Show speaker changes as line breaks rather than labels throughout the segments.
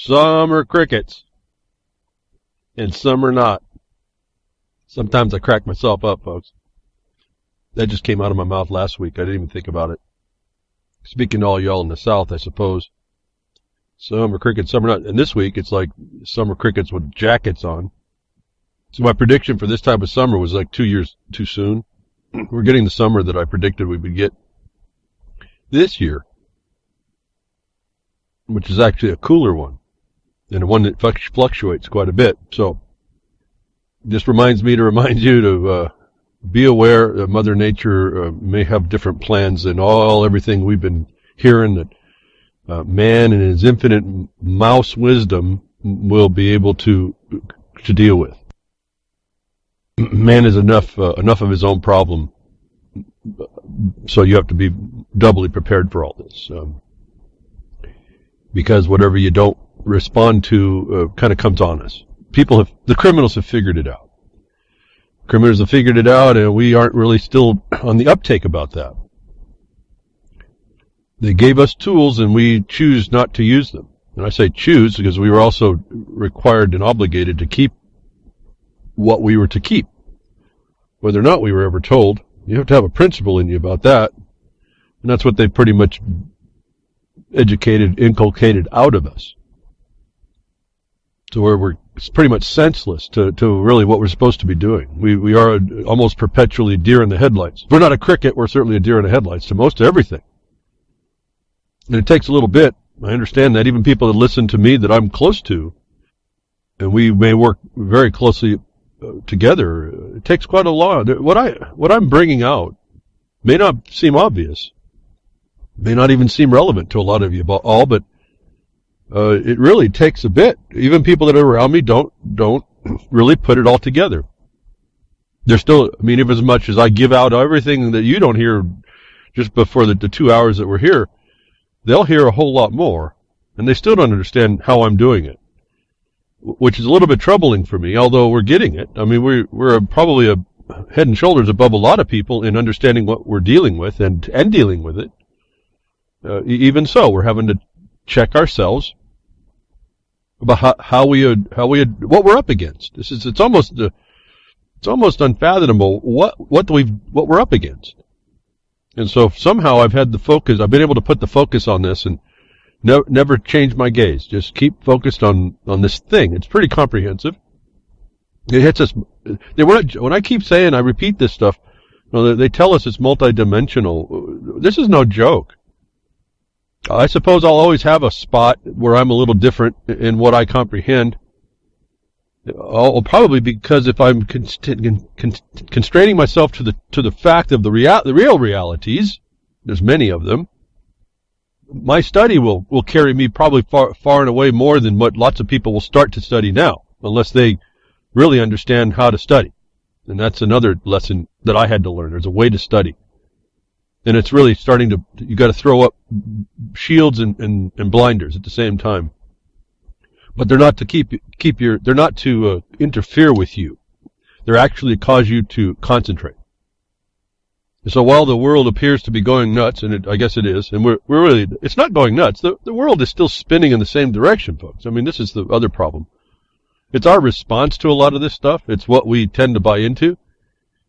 Some are crickets, and some are not. Sometimes I crack myself up, folks. That just came out of my mouth last week. I didn't even think about it. Speaking to all y'all in the South, I suppose. Some are crickets, some are not. And this week, it's like some are crickets with jackets on. So my prediction for this type of summer was like 2 years too soon. We're getting the summer that I predicted we would get this year, which is actually a cooler one, and one that fluctuates quite a bit. So this reminds me to remind you to be aware that Mother Nature may have different plans than everything we've been hearing, that man in his infinite mouse wisdom will be able to deal with. Man is enough of his own problem, so you have to be doubly prepared for all this. Because whatever you don't respond to kind of comes on us. The criminals have figured it out. Criminals have figured it out, and we aren't really still on the uptake about that. They gave us tools, and we choose not to use them. And I say choose because we were also required and obligated to keep what we were to keep. Whether or not we were ever told, you have to have a principle in you about that. And that's what they pretty much inculcated out of us. So we're it's pretty much senseless to really what we're supposed to be doing. We are almost perpetually deer in the headlights. If we're not a cricket, we're certainly a deer in the headlights to most everything. And it takes a little bit. I understand that even people that listen to me that I'm close to, and we may work very closely together, it takes quite a lot. What I'm bringing out may not seem obvious, may not even seem relevant to a lot of you all, but it really takes a bit. Even people that are around me don't really put it all together. They're still, even as much as I give out everything that you don't hear just before the 2 hours that we're here, they'll hear a whole lot more, and they still don't understand how I'm doing it, which is a little bit troubling for me, although we're getting it. We're probably a head and shoulders above a lot of people in understanding what we're dealing with and dealing with it. Even so, we're having to check ourselves about what we're up against. It's almost unfathomable what we're up against. And so somehow I've been able to put the focus on this and never change my gaze. Just keep focused on this thing. It's pretty comprehensive. It hits us. When I keep saying, I repeat this stuff, they tell us it's multidimensional. This is no joke. I suppose I'll always have a spot where I'm a little different in what I comprehend. Probably because if I'm constraining myself to the fact of the real realities, there's many of them, my study will carry me probably far and away more than what lots of people will start to study now, unless they really understand how to study. And that's another lesson that I had to learn. There's a way to study. And it's really you got to throw up shields and blinders at the same time. But they're not to they're not to interfere with you. They're actually to cause you to concentrate. So while the world appears to be going nuts, and I guess it is, and it's not going nuts. The world is still spinning in the same direction, folks. This is the other problem. It's our response to a lot of this stuff. It's what we tend to buy into.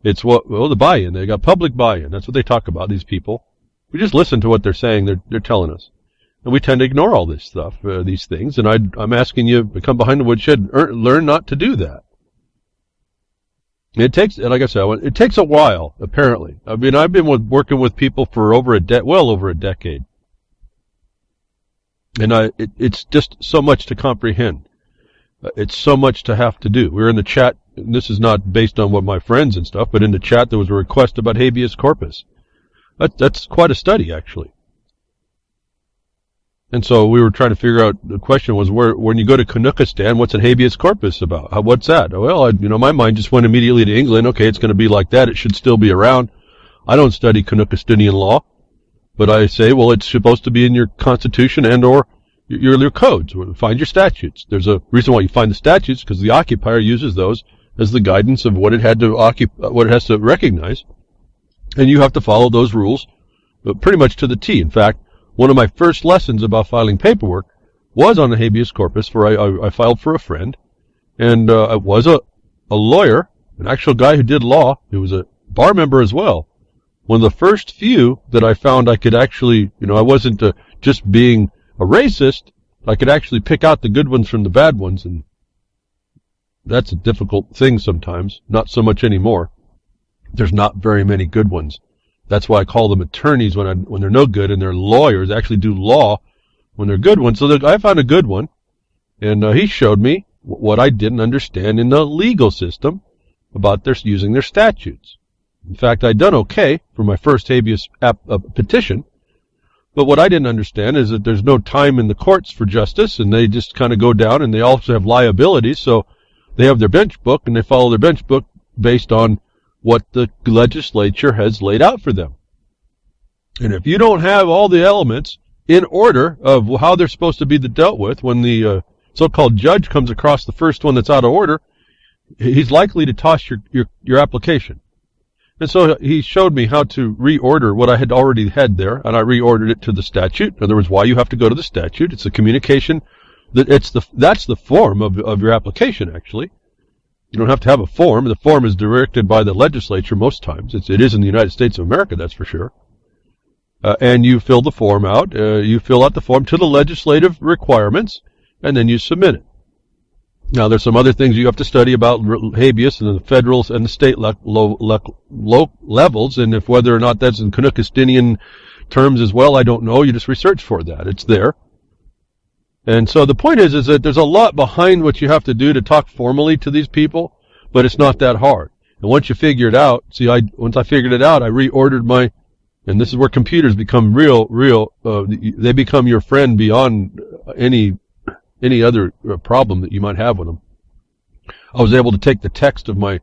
It's the buy-in. They got public buy-in. That's what they talk about, these people. We just listen to what they're saying. They're telling us. And we tend to ignore all this stuff, these things. And I'm asking you to come behind the woodshed and learn not to do that. It takes, like I said, it takes a while, apparently. I've been working with people for well over a decade. And it's just so much to comprehend. It's so much to have to do. We were in the chat, and this is not based on what my friends and stuff, but in the chat there was a request about habeas corpus. That's quite a study, actually. And so we were trying to figure out, the question was, when you go to Canuckistan, what's a habeas corpus about? What's that? Well, my mind just went immediately to England. Okay, it's going to be like that. It should still be around. I don't study Canuckistanian law, but I say, well, it's supposed to be in your constitution and or your codes. Find your statutes. There's a reason why you find the statutes, because the occupier uses those as the guidance of what it has to recognize, and you have to follow those rules pretty much to the T. In fact, one of my first lessons about filing paperwork was on the habeas corpus, for I filed for a friend, and I was a lawyer, an actual guy who did law. He was a bar member as well. One of the first few that I found I could actually, I wasn't just being a racist. I could actually pick out the good ones from the bad ones, and that's a difficult thing sometimes. Not so much anymore. There's not very many good ones. That's why I call them attorneys when they're no good, and they're lawyers. They actually do law when they're good ones. So I found a good one, and he showed me what I didn't understand in the legal system about their using their statutes. In fact, I'd done okay for my first habeas petition, but what I didn't understand is that there's no time in the courts for justice, and they just kind of go down, and they also have liabilities, so they have their bench book, and they follow their bench book based on what the legislature has laid out for them. And if you don't have all the elements in order of how they're supposed to be dealt with, when the so-called judge comes across the first one that's out of order, he's likely to toss your application. And so he showed me how to reorder what I had already had there, and I reordered it to the statute. In other words, why you have to go to the statute. It's the communication, that's the form of your application, actually. You don't have to have a form. The form is directed by the legislature most times. It is in the United States of America, that's for sure. And you fill the form out. You fill out the form to the legislative requirements, and then you submit it. Now, there's some other things you have to study about habeas and the federal and the state low levels, and if whether or not that's in Canuckistinian terms as well, I don't know. You just research for that. It's there. And so the point is that there's a lot behind what you have to do to talk formally to these people, but it's not that hard. And once you figure it out, once I figured it out, I reordered and this is where computers become they become your friend beyond any other problem that you might have with them. I was able to take the text of my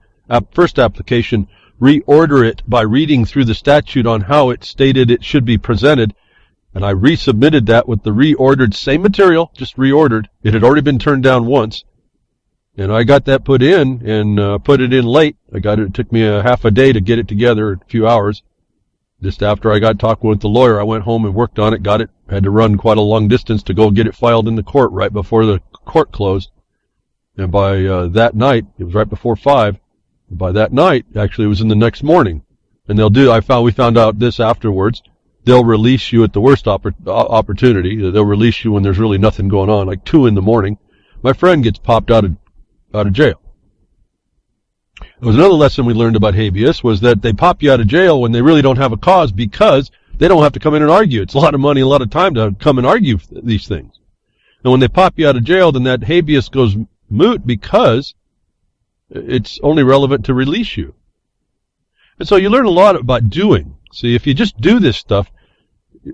first application, reorder it by reading through the statute on how it stated it should be presented, and I resubmitted that with the reordered, same material, just reordered. It had already been turned down once, and I got that put in, and put it in late. It took me a half a day to get it together, a few hours. Just after I got talking with the lawyer, I went home and worked on it, got it, had to run quite a long distance to go get it filed in the court right before the court closed. And by that night, it was right before 5. By that night, actually, it was in the next morning. And we found out this afterwards, they'll release you at the worst opportunity. They'll release you when there's really nothing going on, like 2 in the morning. My friend gets popped out of jail. There was another lesson we learned about habeas, was that they pop you out of jail when they really don't have a cause, because they don't have to come in and argue. It's a lot of money, a lot of time to come and argue these things. And when they pop you out of jail, then that habeas goes moot because it's only relevant to release you. And so you learn a lot about doing. See, if you just do this stuff,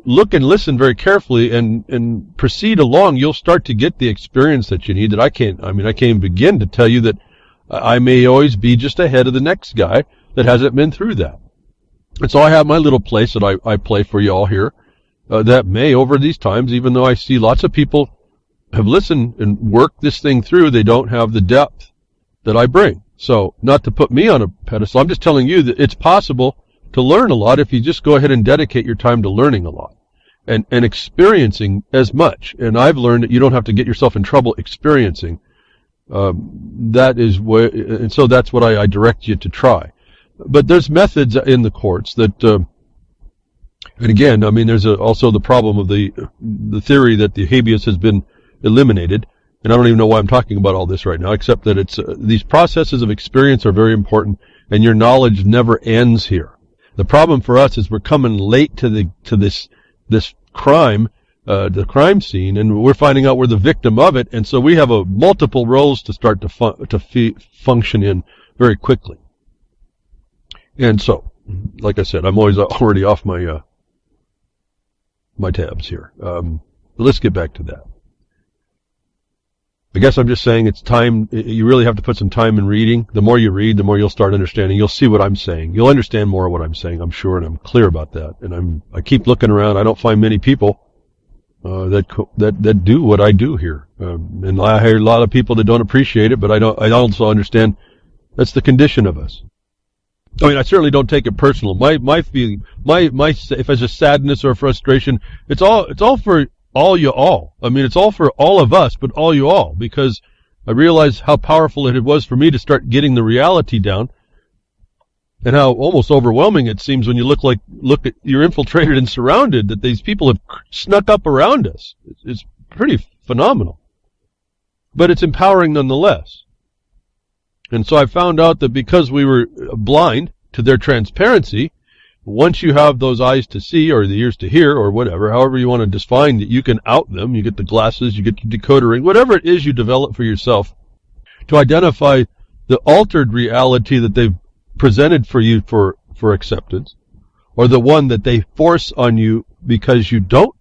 look and listen very carefully and proceed along, you'll start to get the experience that you need. That I can't begin to tell you that I may always be just ahead of the next guy that hasn't been through that. And so I have my little place that I play for you all here, that may, over these times, even though I see lots of people have listened and worked this thing through, they don't have the depth that I bring. So, not to put me on a pedestal, I'm just telling you that it's possible to learn a lot if you just go ahead and dedicate your time to learning a lot and experiencing as much. And I've learned that you don't have to get yourself in trouble experiencing. And so that's what I direct you to try. But there's methods in the courts that, and again, there's also the problem of the theory that the habeas has been eliminated. And I don't even know why I'm talking about all this right now, except that it's these processes of experience are very important, and your knowledge never ends here. The problem for us is we're coming late to this crime, the crime scene, and we're finding out we're the victim of it, and so we have multiple roles to start to function in very quickly. And so, like I said, I'm already off my my tabs here. But let's get back to that. I guess I'm just saying it's time. You really have to put some time in reading. The more you read, the more you'll start understanding. You'll see what I'm saying. You'll understand more of what I'm saying, I'm sure, and I'm clear about that. And I keep looking around. I don't find many people that do what I do here. And I hear a lot of people that don't appreciate it, but I also understand that's the condition of us. I certainly don't take it personal. My feeling, if it's a sadness or frustration, it's all for all you all. I mean, it's all for all of us, but all you all, because I realized how powerful it was for me to start getting the reality down, and how almost overwhelming it seems when you look at you're infiltrated and surrounded, that these people have snuck up around us. It's pretty phenomenal. But it's empowering nonetheless. And so I found out that because we were blind to their transparency, once you have those eyes to see, or the ears to hear, or whatever, however you want to define it, you can out them. You get the glasses, you get the decoder ring, whatever it is you develop for yourself to identify the altered reality that they've presented for you for acceptance, or the one that they force on you because you don't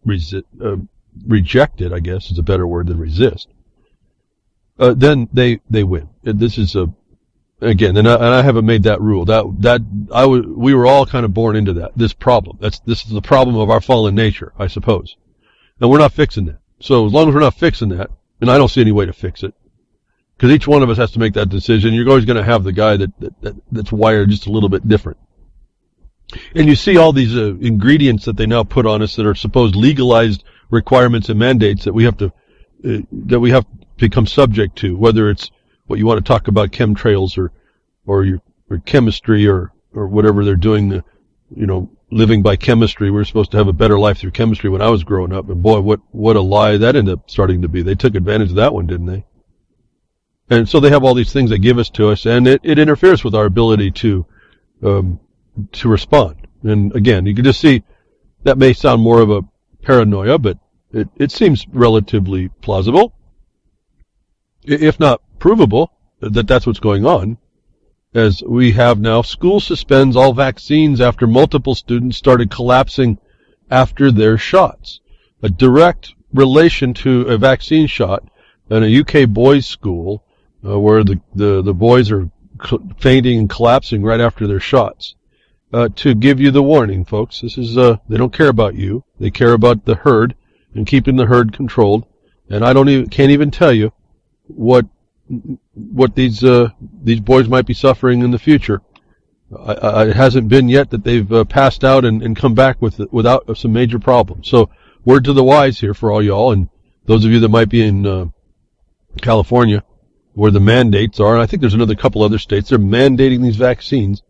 reject it, I guess is a better word than resist, then they win. This is again, and I haven't made that rule. We were all kind of born into this problem. This is the problem of our fallen nature, I suppose. And we're not fixing that. So as long as we're not fixing that, and I don't see any way to fix it, because each one of us has to make that decision. You're always going to have the guy that's wired just a little bit different. And you see all these ingredients that they now put on us that are supposed legalized requirements and mandates that we have to become subject to, whether it's what you want to talk about, chemtrails or your chemistry or whatever they're doing, living by chemistry. We're supposed to have a better life through chemistry when I was growing up, and boy, what a lie that ended up starting to be. They took advantage of that one, didn't they? And so they have all these things they give us to us, and it interferes with our ability to respond. And again, you can just see that may sound more of a paranoia, but it seems relatively plausible, if not provable, that that's what's going on. As we have now, school suspends all vaccines after multiple students started collapsing after their shots. A direct relation to a vaccine shot in a UK boys' school, where the boys are fainting and collapsing right after their shots. To give you the warning, folks, this is they don't care about you. They care about the herd and keeping the herd controlled. And I can't even tell you what these boys might be suffering in the future. It hasn't been yet that they've passed out and come back without some major problems. So word to the wise here for all y'all, and those of you that might be in California, where the mandates are, and I think there's another couple other states, they're mandating these vaccines.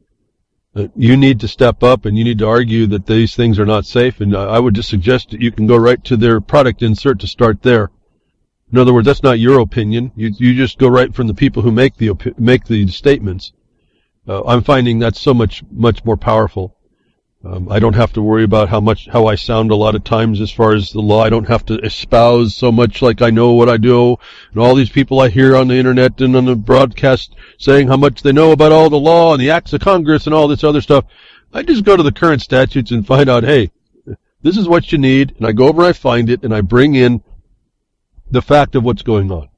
You need to step up and you need to argue that these things are not safe, and I would just suggest that you can go right to their product insert to start there. In other words, that's not your opinion. You just go right from the people who make the statements. I'm finding that's so much more powerful. I don't have to worry about how I sound a lot of times as far as the law. I don't have to espouse so much like I know what I do, and all these people I hear on the internet and on the broadcast saying how much they know about all the law and the acts of Congress and all this other stuff. I just go to the current statutes and find out, hey, this is what you need, and I go over and I find it, and I bring in the fact of what's going on,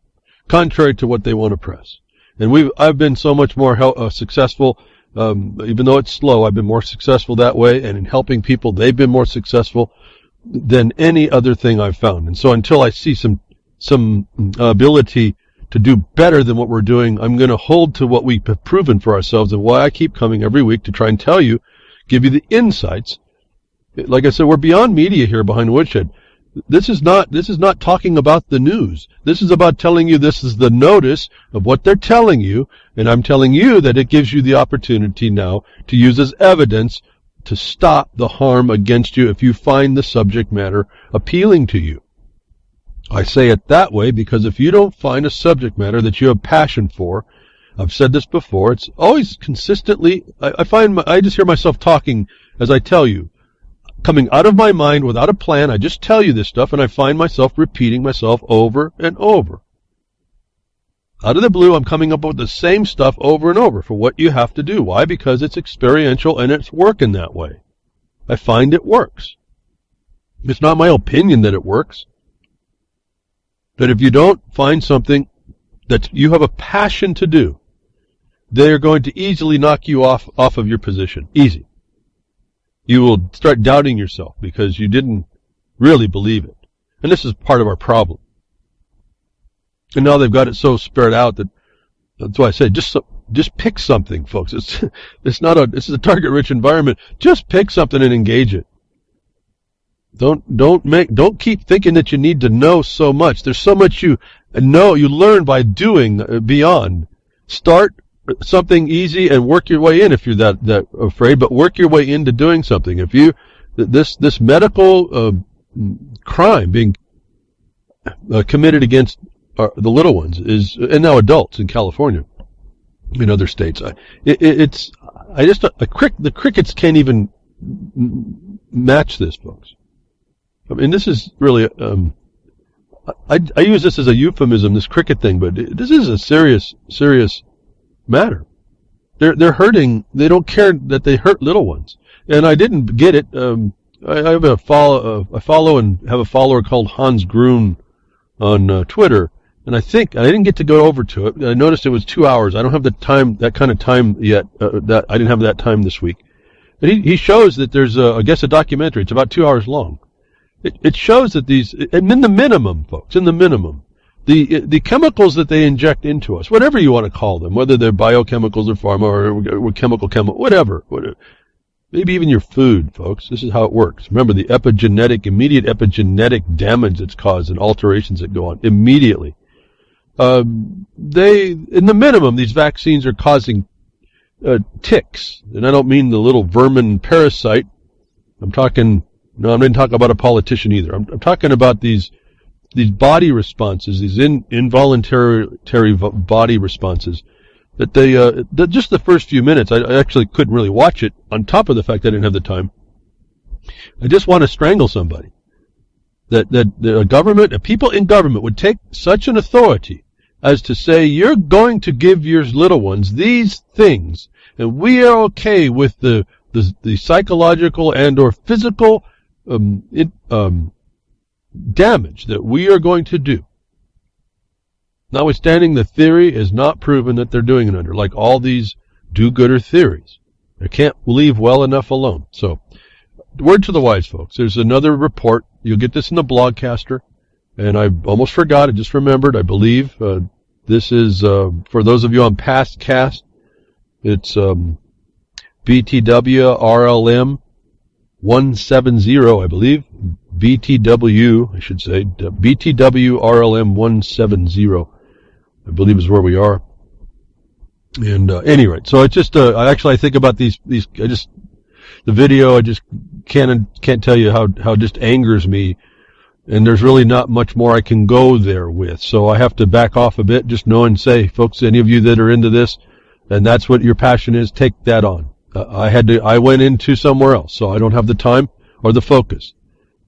contrary to what they want to press. And I've been so much more successful. Even though it's slow, I've been more successful that way, and in helping people, they've been more successful than any other thing I've found. And so until I see some ability to do better than what we're doing, I'm going to hold to what we've proven for ourselves, and why I keep coming every week to try and tell you, give you the insights. Like I said, we're beyond media here behind Woodshed. This is not talking about the news. This is about telling you this is the notice of what they're telling you, and I'm telling you that it gives you the opportunity now to use as evidence to stop the harm against you if you find the subject matter appealing to you. I say it that way because if you don't find a subject matter that you have passion for, I've said this before, it's always consistently, I just hear myself talking as I tell you, coming out of my mind without a plan. I just tell you this stuff, and I find myself repeating myself over and over. Out of the blue, I'm coming up with the same stuff over and over for what you have to do. Why? Because it's experiential and it's working that way. I find it works. It's not my opinion that it works. That if you don't find something that you have a passion to do, they're going to easily knock you off of your position. Easy. You will start doubting yourself because you didn't really believe it. And this is part of our problem. And now they've got it so spread out that's why I say just pick something, folks. This is a target-rich environment. Just pick something and engage it. Don't keep thinking that you need to know so much. There's so much you learn by doing beyond. Start something easy and work your way in if you're that afraid, but work your way into doing something. If you, this medical crime being committed against the little ones and now adults in California, in other states, the crickets can't even match this, folks. I mean, this is really, I use this as a euphemism, this cricket thing, but this is a serious matter. They're hurting. They don't care that they hurt little ones. And I didn't get it. I have I follow and have a follower called Hans Grun on Twitter, and I didn't get to go over to it. I noticed it was 2 hours. I don't have the time, that kind of time yet. That I didn't have that time this week. But he shows that there's I guess a documentary. It's about 2 hours long. It shows that these, and in the minimum, folks, in the minimum, the chemicals that they inject into us, whatever you want to call them, whether they're biochemicals or pharma or chemical, whatever, maybe even your food, folks. This is how it works. Remember the immediate epigenetic damage that's caused and alterations that go on immediately. In the minimum, these vaccines are causing ticks, and I don't mean the little vermin parasite. I'm not talking about a politician either. I'm talking about these body responses, these involuntary body responses that that just the first few minutes, I actually couldn't really watch it on top of the fact I didn't have the time. I just want to strangle somebody. That the government, people in government would take such an authority as to say, you're going to give your little ones these things, and we are okay with the psychological and or physical damage that we are going to do. Notwithstanding, the theory is not proven that they're doing it under, like all these do-gooder theories. They can't leave well enough alone. So, word to the wise, folks. There's another report. You'll get this in the Blogcaster. And I almost forgot. I just remembered. I believe this is, for those of you on past cast, it's BTW RLM 170, I believe. BTW, I should say. BTW RLM 170, I believe is where we are. And anyway, so it's just, I think about these, the video, I just can't tell you how it just angers me. And there's really not much more I can go there with. So I have to back off a bit, just know and say, folks, any of you that are into this, and that's what your passion is, take that on. I went into somewhere else, so I don't have the time or the focus.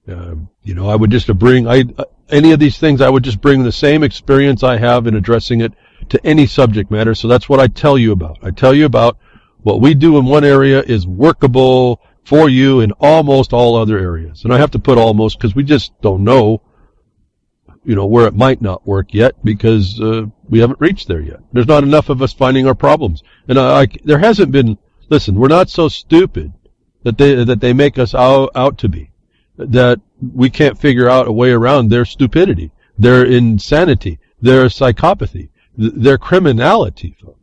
I would just any of these things, I would just bring the same experience I have in addressing it to any subject matter. So that's what I tell you about. I tell you about what we do in one area is workable for you in almost all other areas. And I have to put almost because we just don't know, where it might not work yet because we haven't reached there yet. There's not enough of us finding our problems. And there hasn't been, listen, we're not so stupid that they make us out to be, that we can't figure out a way around their stupidity, their insanity, their psychopathy, their criminality, folks.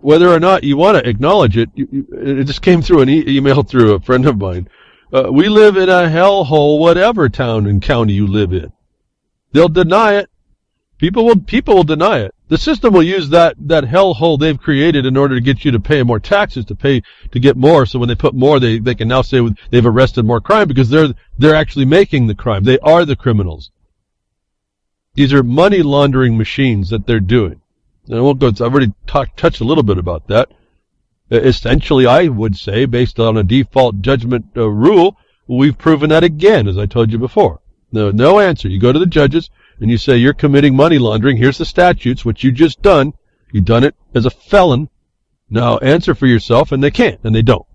Whether or not you want to acknowledge it, it just came through an email through a friend of mine. We live in a hellhole, whatever town and county you live in. They'll deny it. People will deny it. The system will use that hellhole they've created in order to get you to pay more taxes, to get more. So when they put more, they can now say they've arrested more crime because they're actually making the crime. They are the criminals. These are money laundering machines that they're doing. And I won't go. I've already touched a little bit about that. Essentially, I would say, based on a default judgment rule, we've proven that again, as I told you before. No answer. You go to the judges and you say you're committing money laundering. Here's the statutes, which you just done. You've done it as a felon. Now answer for yourself, and they can't, and they don't.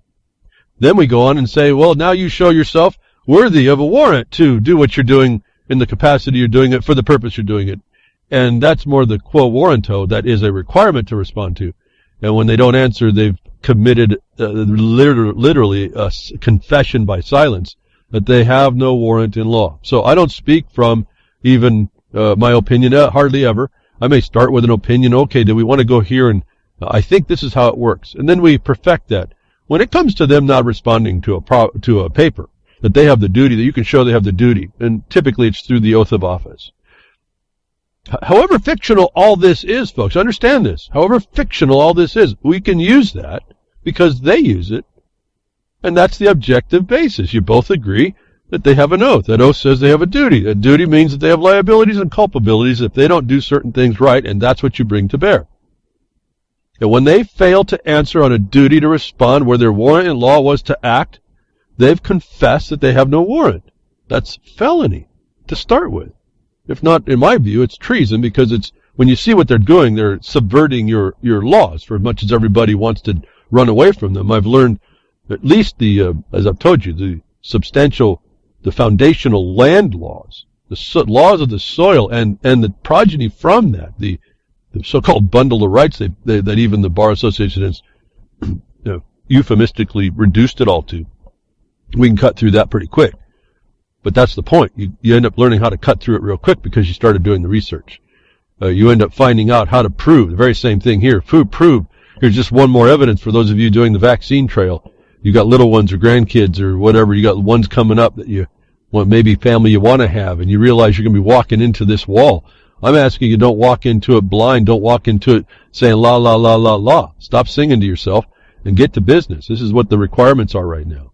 Then we go on and say, well, now you show yourself worthy of a warrant to do what you're doing in the capacity you're doing it for the purpose you're doing it. And that's more the quo warranto. That is a requirement to respond to. And when they don't answer, they've committed literally a confession by silence that they have no warrant in law. So I don't speak from even my opinion, hardly ever. I may start with an opinion. Okay, do we want to go here? And I think this is how it works. And then we perfect that. When it comes to them not responding to a paper, that they have the duty, that you can show they have the duty. And typically it's through the oath of office. However fictional all this is, folks, understand this. However fictional all this is, we can use that because they use it. And that's the objective basis. You both agree that they have an oath. That oath says they have a duty. That duty means that they have liabilities and culpabilities if they don't do certain things right, and that's what you bring to bear. And when they fail to answer on a duty to respond where their warrant in law was to act, they've confessed that they have no warrant. That's felony to start with. If not, in my view, it's treason, because it's when you see what they're doing, they're subverting your laws for as much as everybody wants to run away from them. I've learned at least as I've told you, the foundational land laws, the laws of the soil, and the progeny from that, the so-called bundle of rights that even the Bar Association has euphemistically reduced it all to. We can cut through that pretty quick. But that's the point. You end up learning how to cut through it real quick because you started doing the research. You end up finding out how to prove the very same thing here. Prove. Here's just one more evidence for those of you doing the vaccine trail. You got little ones or grandkids or whatever. You got ones coming up that you want, maybe family you want to have, and you realize you're going to be walking into this wall. I'm asking you, don't walk into it blind. Don't walk into it saying la, la, la, la, la. Stop singing to yourself and get to business. This is what the requirements are right now.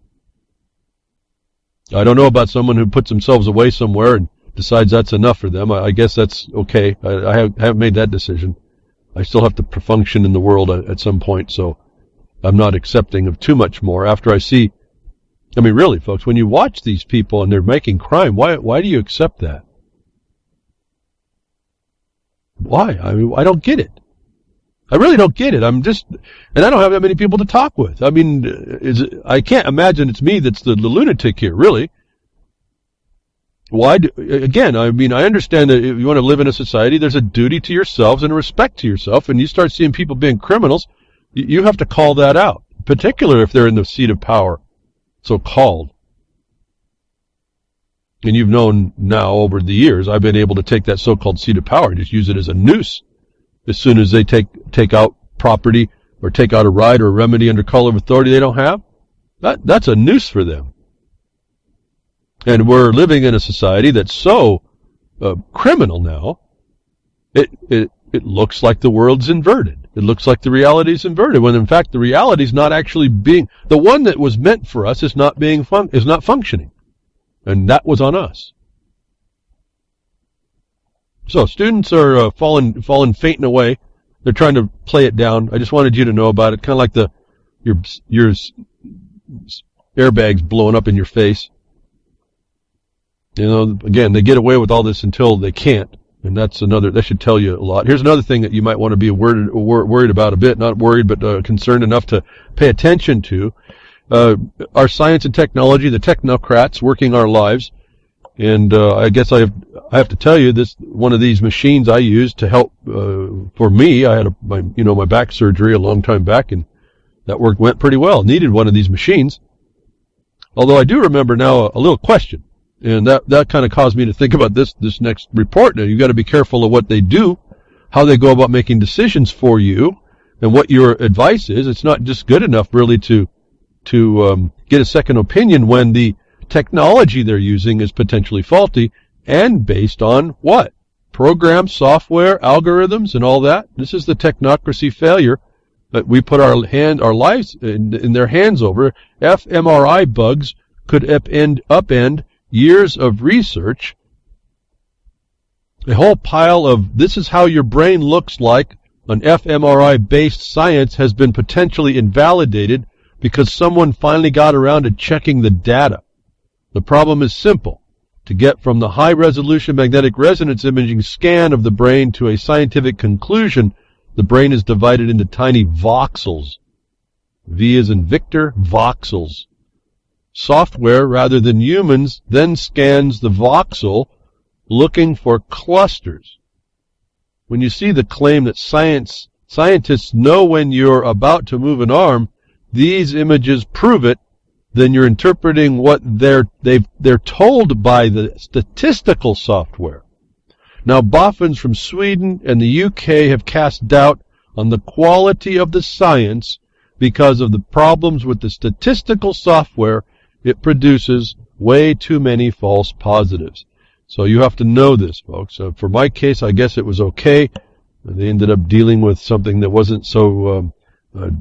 I don't know about someone who puts themselves away somewhere and decides that's enough for them. I guess that's okay. I haven't made that decision. I still have to function in the world at some point, so I'm not accepting of too much more. After I see, I mean, really, folks, when you watch these people and they're making crime, why do you accept that? Why? I mean, I don't get it. I really don't get it. And I don't have that many people to talk with. I mean, I can't imagine it's me that's the lunatic here, really. Again, I mean, I understand that if you want to live in a society, there's a duty to yourselves and a respect to yourself, and you start seeing people being criminals, you have to call that out, particularly if they're in the seat of power, so-called. And you've known now over the years, I've been able to take that so-called seat of power and just use it as a noose. As soon as they take out property or take out a right or a remedy under color of authority they don't have, that's a noose for them. And we're living in a society that's so criminal now, it looks like the world's inverted. It looks like the reality's inverted, when in fact the reality's not actually being, the one that was meant for us is not functioning. And that was on us. So students are falling fainting away. They're trying to play it down. I just wanted you to know about it. Kind of like your airbags blowing up in your face. You know, again, they get away with all this until they can't, and that should tell you a lot. Here's another thing that you might want to be worried about a bit. Not worried, but concerned enough to pay attention to. Our science and technology, the technocrats working our lives. And I guess I have to tell you, this one of these machines I used to help for me. I had my back surgery a long time back, and that went pretty well. Needed one of these machines. Although I do remember now a little question, and that kind of caused me to think about this next report. Now you got to be careful of what they do, how they go about making decisions for you, and what your advice is. It's not just good enough really to get a second opinion when the technology they're using is potentially faulty and based on what? Programs, software, algorithms, and all that. This is the technocracy failure that we put our lives in their hands over. fMRI bugs could upend years of research. A whole pile of this is how your brain looks like on fMRI-based science has been potentially invalidated because someone finally got around to checking the data. The problem is simple. To get from the high-resolution magnetic resonance imaging scan of the brain to a scientific conclusion, the brain is divided into tiny voxels. V as in Victor, voxels. Software, rather than humans, then scans the voxel looking for clusters. When you see the claim that scientists know when you're about to move an arm, these images prove it, then you're interpreting what they're told by the statistical software. Now, boffins from Sweden and the UK have cast doubt on the quality of the science because of the problems with the statistical software it produces Way too many false positives. So you have to know this, folks. For my case, I guess it was okay. They ended up dealing with something that wasn't so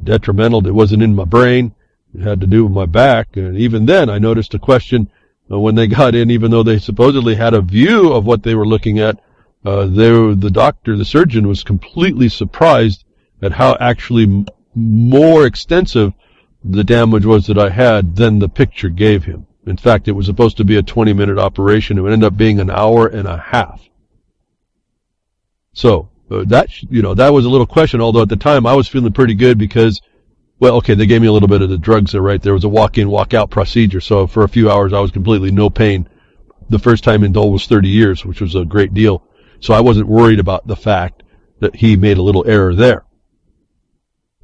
detrimental. It wasn't in my brain. It had to do with my back. And even then, I noticed a question when they got in, even though they supposedly had a view of what they were looking at, the doctor, the surgeon, was completely surprised at how actually more extensive the damage was that I had than the picture gave him. In fact, it was supposed to be a 20-minute operation. It would end up being an hour and a half. So, that was a little question, although at the time I was feeling pretty good because, well, okay, they gave me a little bit of the drugs there, right? There was a walk-in, walk-out procedure, so for a few hours I was completely no pain. The first time in almost 30 years, which was a great deal. So I wasn't worried about the fact that he made a little error there.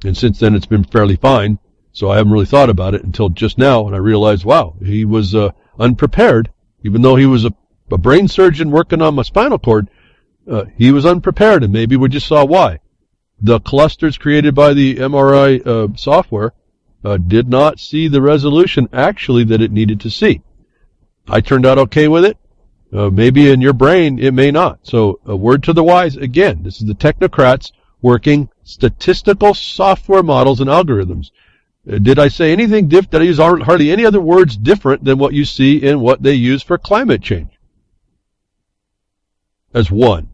And since then it's been fairly fine. So I haven't really thought about it until just now, and I realized, wow, he was unprepared. Even though he was a brain surgeon working on my spinal cord, he was unprepared, and maybe we just saw why. The clusters created by the MRI software did not see the resolution actually that it needed to see. I turned out okay with it. Maybe in your brain it may not. So a word to the wise, again, this is the technocrats working statistical software models and algorithms. Did I say anything different? Did I use hardly any other words different than what you see in what they use for climate change? As one.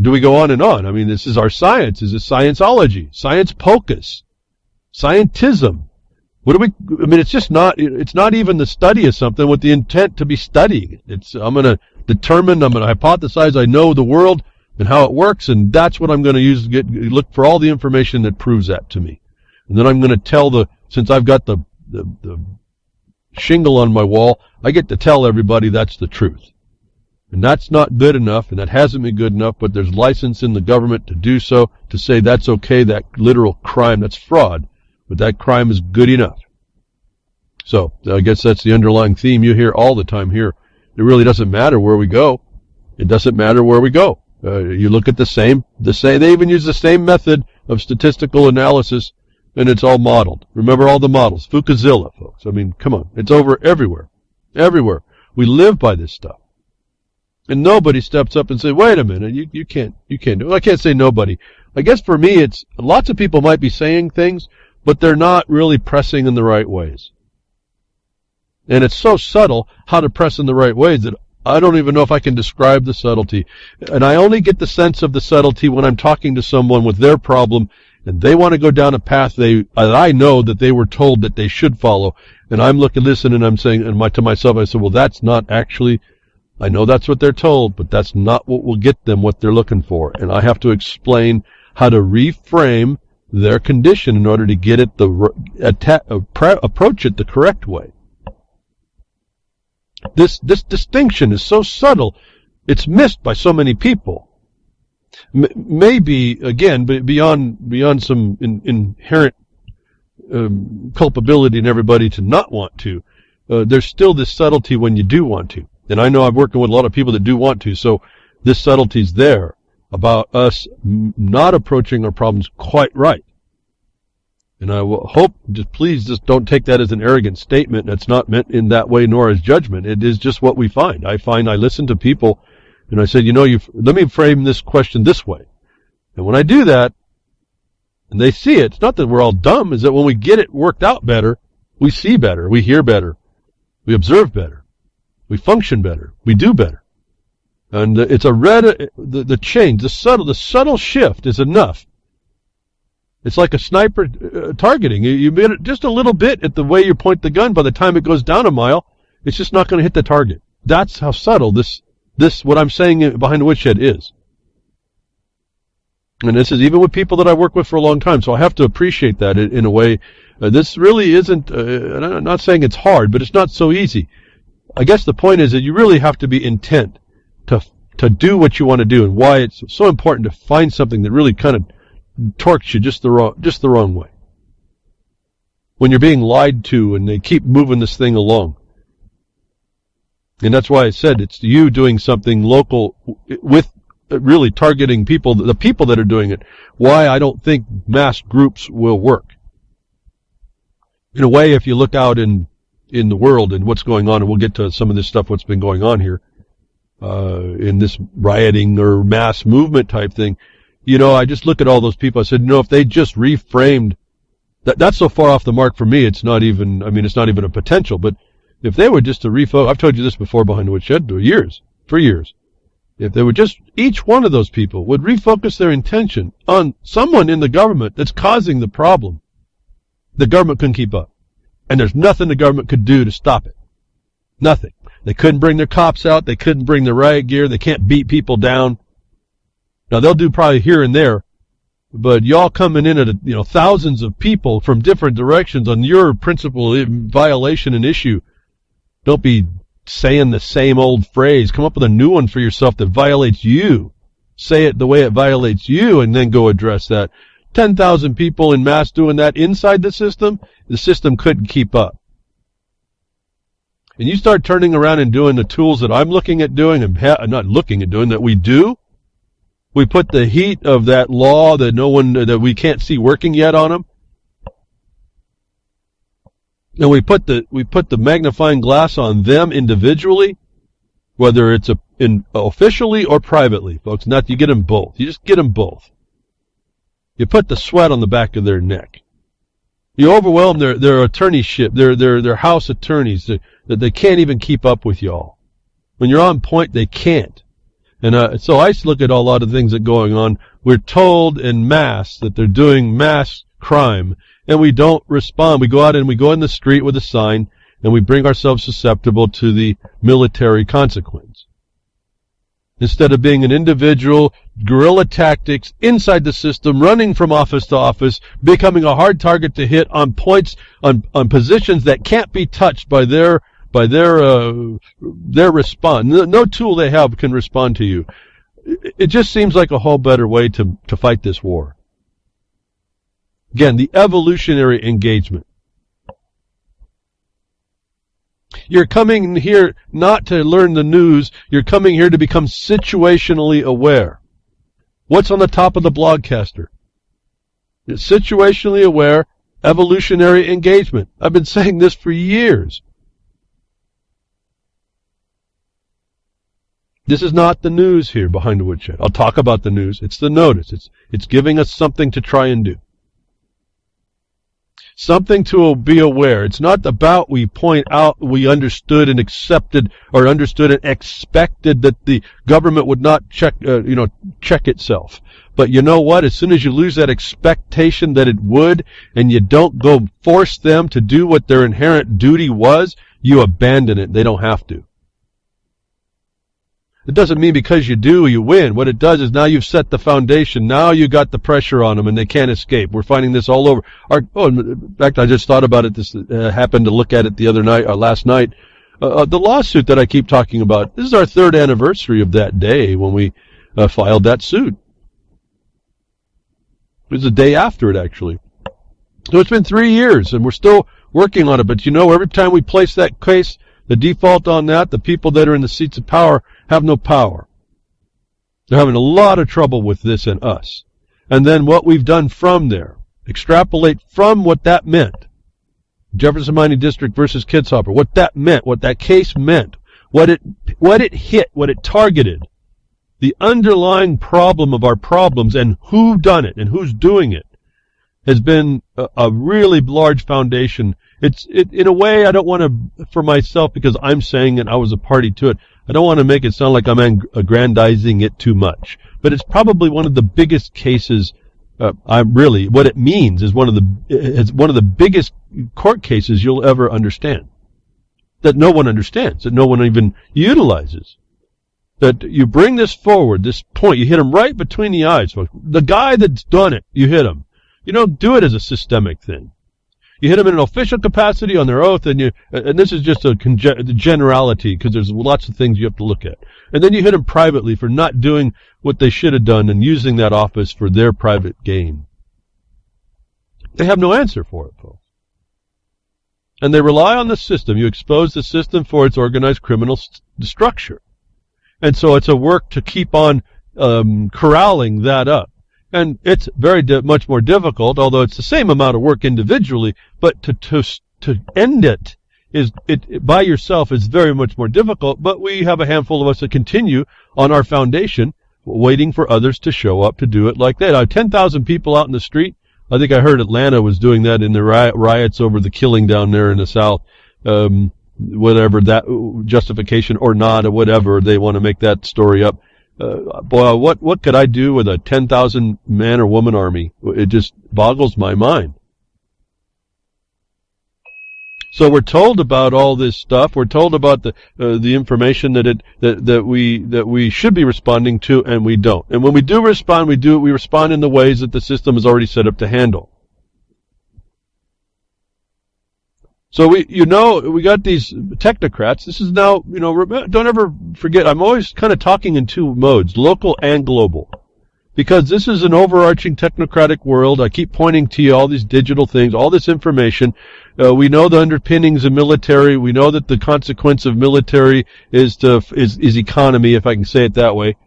Do we go on and on? I mean, this is our science. This is scienceology, science pocus, scientism. It's not even the study of something with the intent to be studying it. I'm going to hypothesize I know the world and how it works, and that's what I'm going to use to look for all the information that proves that to me. And then I'm going to tell since I've got the shingle on my wall, I get to tell everybody that's the truth. And that's not good enough, and that hasn't been good enough, but there's license in the government to do so, to say that's okay, that literal crime, that's fraud, but that crime is good enough. So, I guess that's the underlying theme you hear all the time here. It really doesn't matter where we go. It doesn't matter where we go. You look at the same, they even use the same method of statistical analysis, and it's all modeled. Remember all the models. Fukushima, folks. I mean, come on. It's over everywhere. Everywhere. We live by this stuff. And nobody steps up and says, wait a minute, you can't do it. I can't say nobody. I guess for me, it's, lots of people might be saying things, but they're not really pressing in the right ways. And it's so subtle how to press in the right ways that I don't even know if I can describe the subtlety. And I only get the sense of the subtlety when I'm talking to someone with their problem, and they want to go down a path that I know that they were told that they should follow. And I'm listening, and I'm saying, to myself, I said, well, that's not actually, I know that's what they're told, but that's not what will get them what they're looking for. And I have to explain how to reframe their condition in order to get it approach it the correct way. This distinction is so subtle, it's missed by so many people. Maybe, again, beyond some inherent culpability in everybody to not want to, there's still this subtlety when you do want to. And I know I'm working with a lot of people that do want to, so this subtlety's there about us not approaching our problems quite right. And I will hope, please don't take that as an arrogant statement. It's not meant in that way, nor as judgment. It is just what we find. I listen to people, and I said, let me frame this question this way. And when I do that, and they see it, it's not that we're all dumb, is that when we get it worked out better, we see better, we hear better, we observe better, we function better, we do better. And it's the change, the subtle shift is enough. It's like a sniper targeting. You made it just a little bit at the way you point the gun. By the time it goes down a mile, it's just not going to hit the target. That's how subtle this what I'm saying behind the Woodshed is. And this is even with people that I work with for a long time. So I have to appreciate that in a way. This really isn't, and I'm not saying it's hard, but it's not so easy. I guess the point is that you really have to be intent to do what you want to do, and why it's so important to find something that really kind of torques you just the wrong way. When you're being lied to and they keep moving this thing along. And that's why I said it's you doing something local with really targeting people, the people that are doing it. Why I don't think mass groups will work. In a way, if you look out in in the world and what's going on, and we'll get to some of this stuff, what's been going on here in this rioting or mass movement type thing. I just look at all those people. I said, if they just reframed that's so far off the mark for me. It's not even a potential. But if they were just to refocus, I've told you this before behind the Woodshed for years. If they would just, each one of those people would refocus their intention on someone in the government that's causing the problem, the government couldn't keep up. And there's nothing the government could do to stop it. Nothing. They couldn't bring their cops out. They couldn't bring their riot gear. They can't beat people down. Now, they'll do probably here and there, but y'all coming in at, thousands of people from different directions on your principal violation and issue. Don't be saying the same old phrase. Come up with a new one for yourself that violates you. Say it the way it violates you and then go address that. 10,000 people in mass doing that inside the system couldn't keep up. And you start turning around and doing the tools that I'm looking at doing and not looking at doing, that we do. We put the heat of that law that we can't see working yet on them. And we put the magnifying glass on them individually, whether it's officially or privately, folks. Not you get them both. You just get them both. You put the sweat on the back of their neck. You overwhelm their attorneyship, their house attorneys, that they can't even keep up with y'all. When you're on point, they can't. And so I look at a lot of things that are going on. We're told en masse that they're doing mass crime, and we don't respond. We go out and we go in the street with a sign, and we bring ourselves susceptible to the military consequence. Instead of being an individual, guerrilla tactics inside the system, running from office to office, becoming a hard target to hit on points, on positions that can't be touched by their response. No tool they have can respond to you. It just seems like a whole better way to fight this war. Again, the evolutionary engagement. You're coming here not to learn the news. You're coming here to become situationally aware. What's on the top of the blogcaster? It's situationally aware, evolutionary engagement. I've been saying this for years. This is not the news here behind the Woodshed. I'll talk about the news. It's the notice. It's giving us something to try and do. Something to be aware. It's not about we point out we understood and accepted or understood and expected that the government would not check itself. But you know what? As soon as you lose that expectation that it would, and you don't go force them to do what their inherent duty was, you abandon it. They don't have to. It doesn't mean because you do, you win. What it does is now you've set the foundation. Now you got the pressure on them and they can't escape. We're finding this all over. In fact, I just thought about it. This happened to look at it last night. The lawsuit that I keep talking about. This is our 3rd anniversary of that day when we filed that suit. It was the day after it, actually. So it's been 3 years and we're still working on it. But every time we place that case, the default on that, the people that are in the seats of power have no power. They're having a lot of trouble with this and us. And then what we've done from there, extrapolate from what that meant. Jefferson Mining District versus Kidshopper, what that meant, what that case meant, what it hit, what it targeted, the underlying problem of our problems and who done it and who's doing it has been a really large foundation. In a way, I don't want to, for myself, because I'm saying it, I was a party to it, I don't want to make it sound like I'm aggrandizing it too much. But it's probably one of the biggest cases, what it means is one of the biggest court cases you'll ever understand. That no one understands, that no one even utilizes. That you bring this forward, this point, you hit him right between the eyes. The guy that's done it, you hit him. You don't do it as a systemic thing. You hit them in an official capacity on their oath, and this is just a generality because there's lots of things you have to look at. And then you hit them privately for not doing what they should have done and using that office for their private gain. They have no answer for it, folks. And they rely on the system. You expose the system for its organized criminal structure. And so it's a work to keep on corralling that up. And it's very much more difficult, although it's the same amount of work individually, but to end it by yourself is very much more difficult, but we have a handful of us that continue on our foundation, waiting for others to show up to do it like that. 10,000 people out in the street. I think I heard Atlanta was doing that in the riots over the killing down there in the South. Whatever that justification or not, or whatever they want to make that story up. Boy, what could I do with a 10,000 man or woman army? It just boggles my mind. So we're told about all this stuff. We're told about the information that we should be responding to, and we don't. And when we do respond, we respond in the ways that the system is already set up to handle. So we got these technocrats. This is now, don't ever forget, I'm always kind of talking in two modes, local and global. Because this is an overarching technocratic world. I keep pointing to you all these digital things, all this information. We know the underpinnings of military. We know that the consequence of military is economy, if I can say it that way.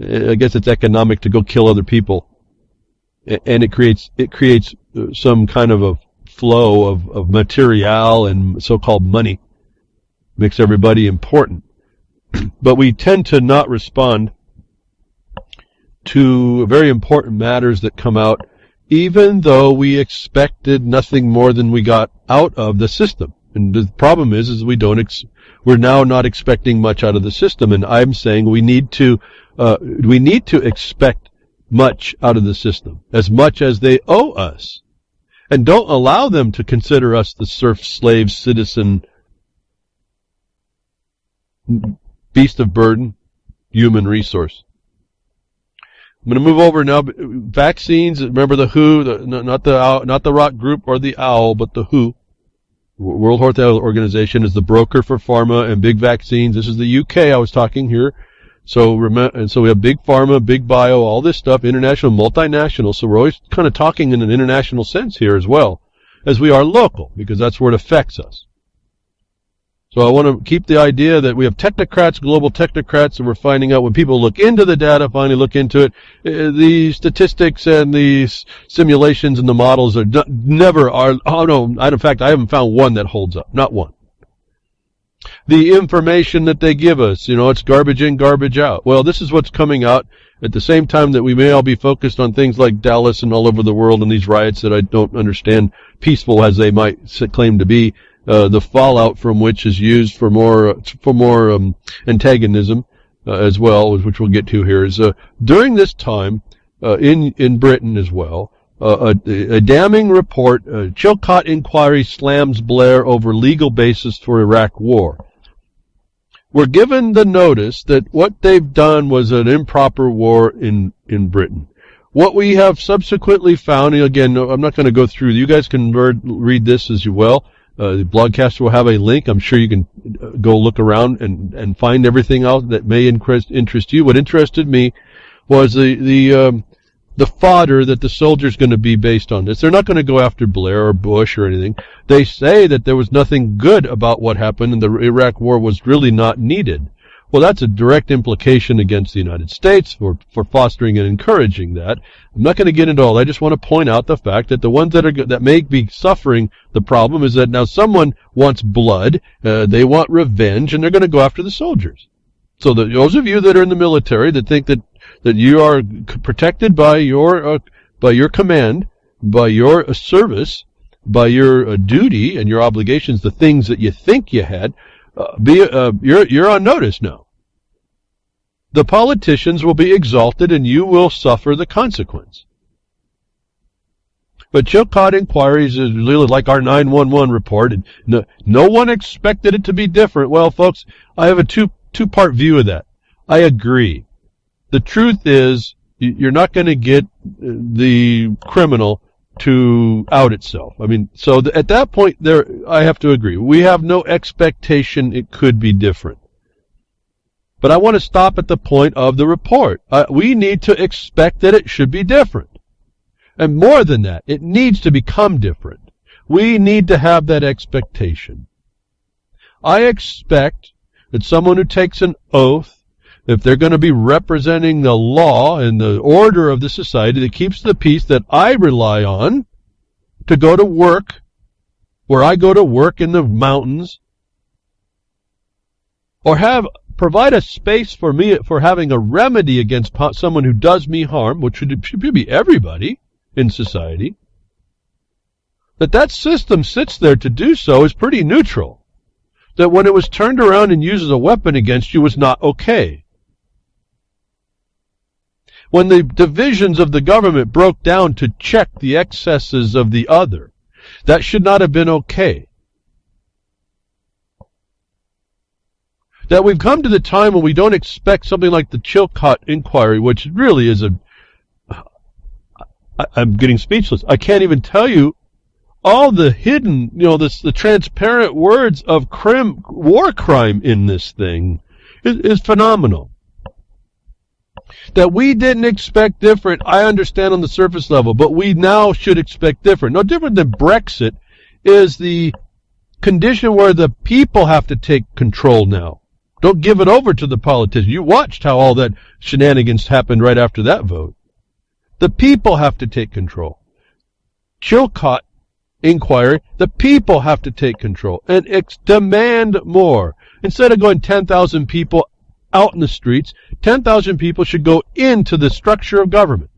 I guess it's economic to go kill other people. And it creates some kind of a flow of material and so-called money. Makes everybody important. But we tend to not respond to very important matters that come out, even though we expected nothing more than we got out of the system. And the problem is we're now not expecting much out of the system. And I'm saying we need to expect much out of the system, as much as they owe us. And don't allow them to consider us the serf, slave, citizen, beast of burden, human resource. I'm going to move over now. Vaccines. Remember the WHO, not the rock group or the owl, but the WHO, World Health Organization, is the broker for pharma and big vaccines. This is the UK. I was talking here. So we have big pharma, big bio, all this stuff, international, multinational. So we're always kind of talking in an international sense here as well, as we are local, because that's where it affects us. So I want to keep the idea that we have technocrats, global technocrats, and we're finding out when people look into the data, finally look into it, the statistics and the simulations and the models are never are. Oh no! In fact, I haven't found one that holds up. Not one. The information that they give us, it's garbage in, garbage out. Well, this is what's coming out at the same time that we may all be focused on things like Dallas and all over the world and these riots that I don't understand, peaceful as they might claim to be. The fallout from which is used for more antagonism as well, which we'll get to here, is during this time in Britain as well, a damning report, Chilcot inquiry slams Blair over legal basis for Iraq war. We're given the notice that what they've done was an improper war in Britain. What we have subsequently found, and again, I'm not going to go through, you guys can read this as well. The blogcaster will have a link. I'm sure you can go look around and find everything out that may interest you. What interested me was the fodder that the soldier's going to be based on this. They're not going to go after Blair or Bush or anything. They say that there was nothing good about what happened and the Iraq war was really not needed. Well, that's a direct implication against the United States for fostering and encouraging that. I'm not going to get into all. I just want to point out the fact that the ones that may be suffering the problem is that now someone wants blood, they want revenge, and they're going to go after the soldiers. So those of you that are in the military that think that you are protected by your command, by your service, by your duty and your obligations, the things that you think you had, you're on notice now. The politicians will be exalted and you will suffer the consequence. But Chilcot inquiries is really like our 911 report, and no one expected it to be different. Well, folks, I have a two-part view of that. I agree. The truth is, you're not going to get the criminal to out itself. I mean, so at that point there, I have to agree. We have no expectation it could be different. But I want to stop at the point of the report. We need to expect that it should be different. And more than that, it needs to become different. We need to have that expectation. I expect that someone who takes an oath, if they're going to be representing the law and the order of the society that keeps the peace that I rely on, to go to work where I go to work in the mountains, or provide a space for me for having a remedy against someone who does me harm, which should be everybody in society, that system sits there to do so is pretty neutral. That when it was turned around and used as a weapon against you was not okay. When the divisions of the government broke down to check the excesses of the other, that should not have been okay. That we've come to the time when we don't expect something like the Chilcot inquiry, which really is I'm getting speechless. I can't even tell you all the hidden, the transparent words of war crime in this thing is phenomenal. That we didn't expect different, I understand on the surface level, but we now should expect different. No different than Brexit is the condition where the people have to take control now. Don't give it over to the politicians. You watched how all that shenanigans happened right after that vote. The people have to take control. Chilcot inquiry, the people have to take control and demand more. Instead of going 10,000 people out in the streets, 10,000 people should go into the structure of government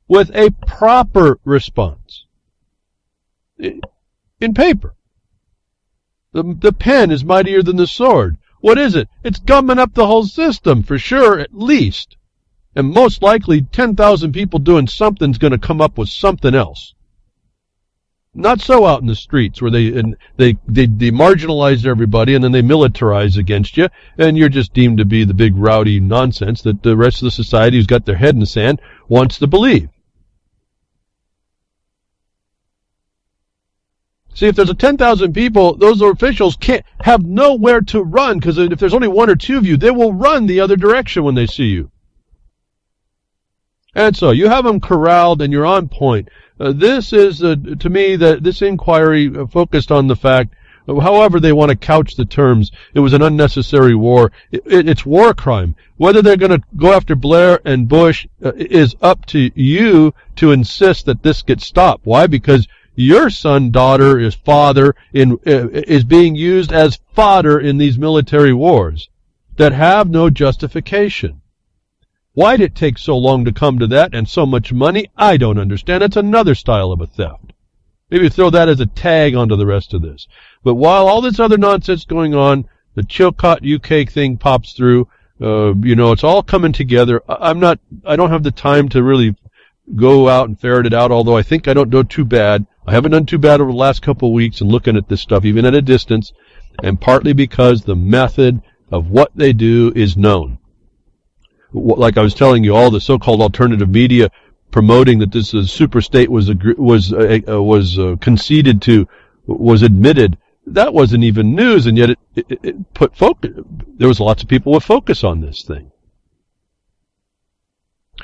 with a proper response. In paper. The pen is mightier than the sword. What is it? It's gumming up the whole system, for sure, at least. And most likely, 10,000 people doing something's going to come up with something else. Not so out in the streets where they marginalize everybody and then they militarize against you, and you're just deemed to be the big rowdy nonsense that the rest of the society who's got their head in the sand wants to believe. See, if there's 10,000 people, those officials can't have nowhere to run, because if there's only one or two of you, they will run the other direction when they see you. And so you have them corralled and you're on point. This is, to me, this inquiry focused on the fact, however they want to couch the terms, it was an unnecessary war. It's war crime. Whether they're going to go after Blair and Bush is up to you to insist that this gets stopped. Why? Because your son, daughter, is father is being used as fodder in these military wars that have no justification. Why did it take so long to come to that and so much money? I don't understand. It's another style of a theft. Maybe throw that as a tag onto the rest of this. But while all this other nonsense going on, the Chilcot UK thing pops through. It's all coming together. I don't have the time to really go out and ferret it out, although I think I don't do too bad. I haven't done too bad over the last couple of weeks in looking at this stuff, even at a distance, and partly because the method of what they do is known. Like I was telling you, all the so-called alternative media promoting that this super state was conceded to, was admitted. That wasn't even news, and yet it put focus. There was lots of people with focus on this thing.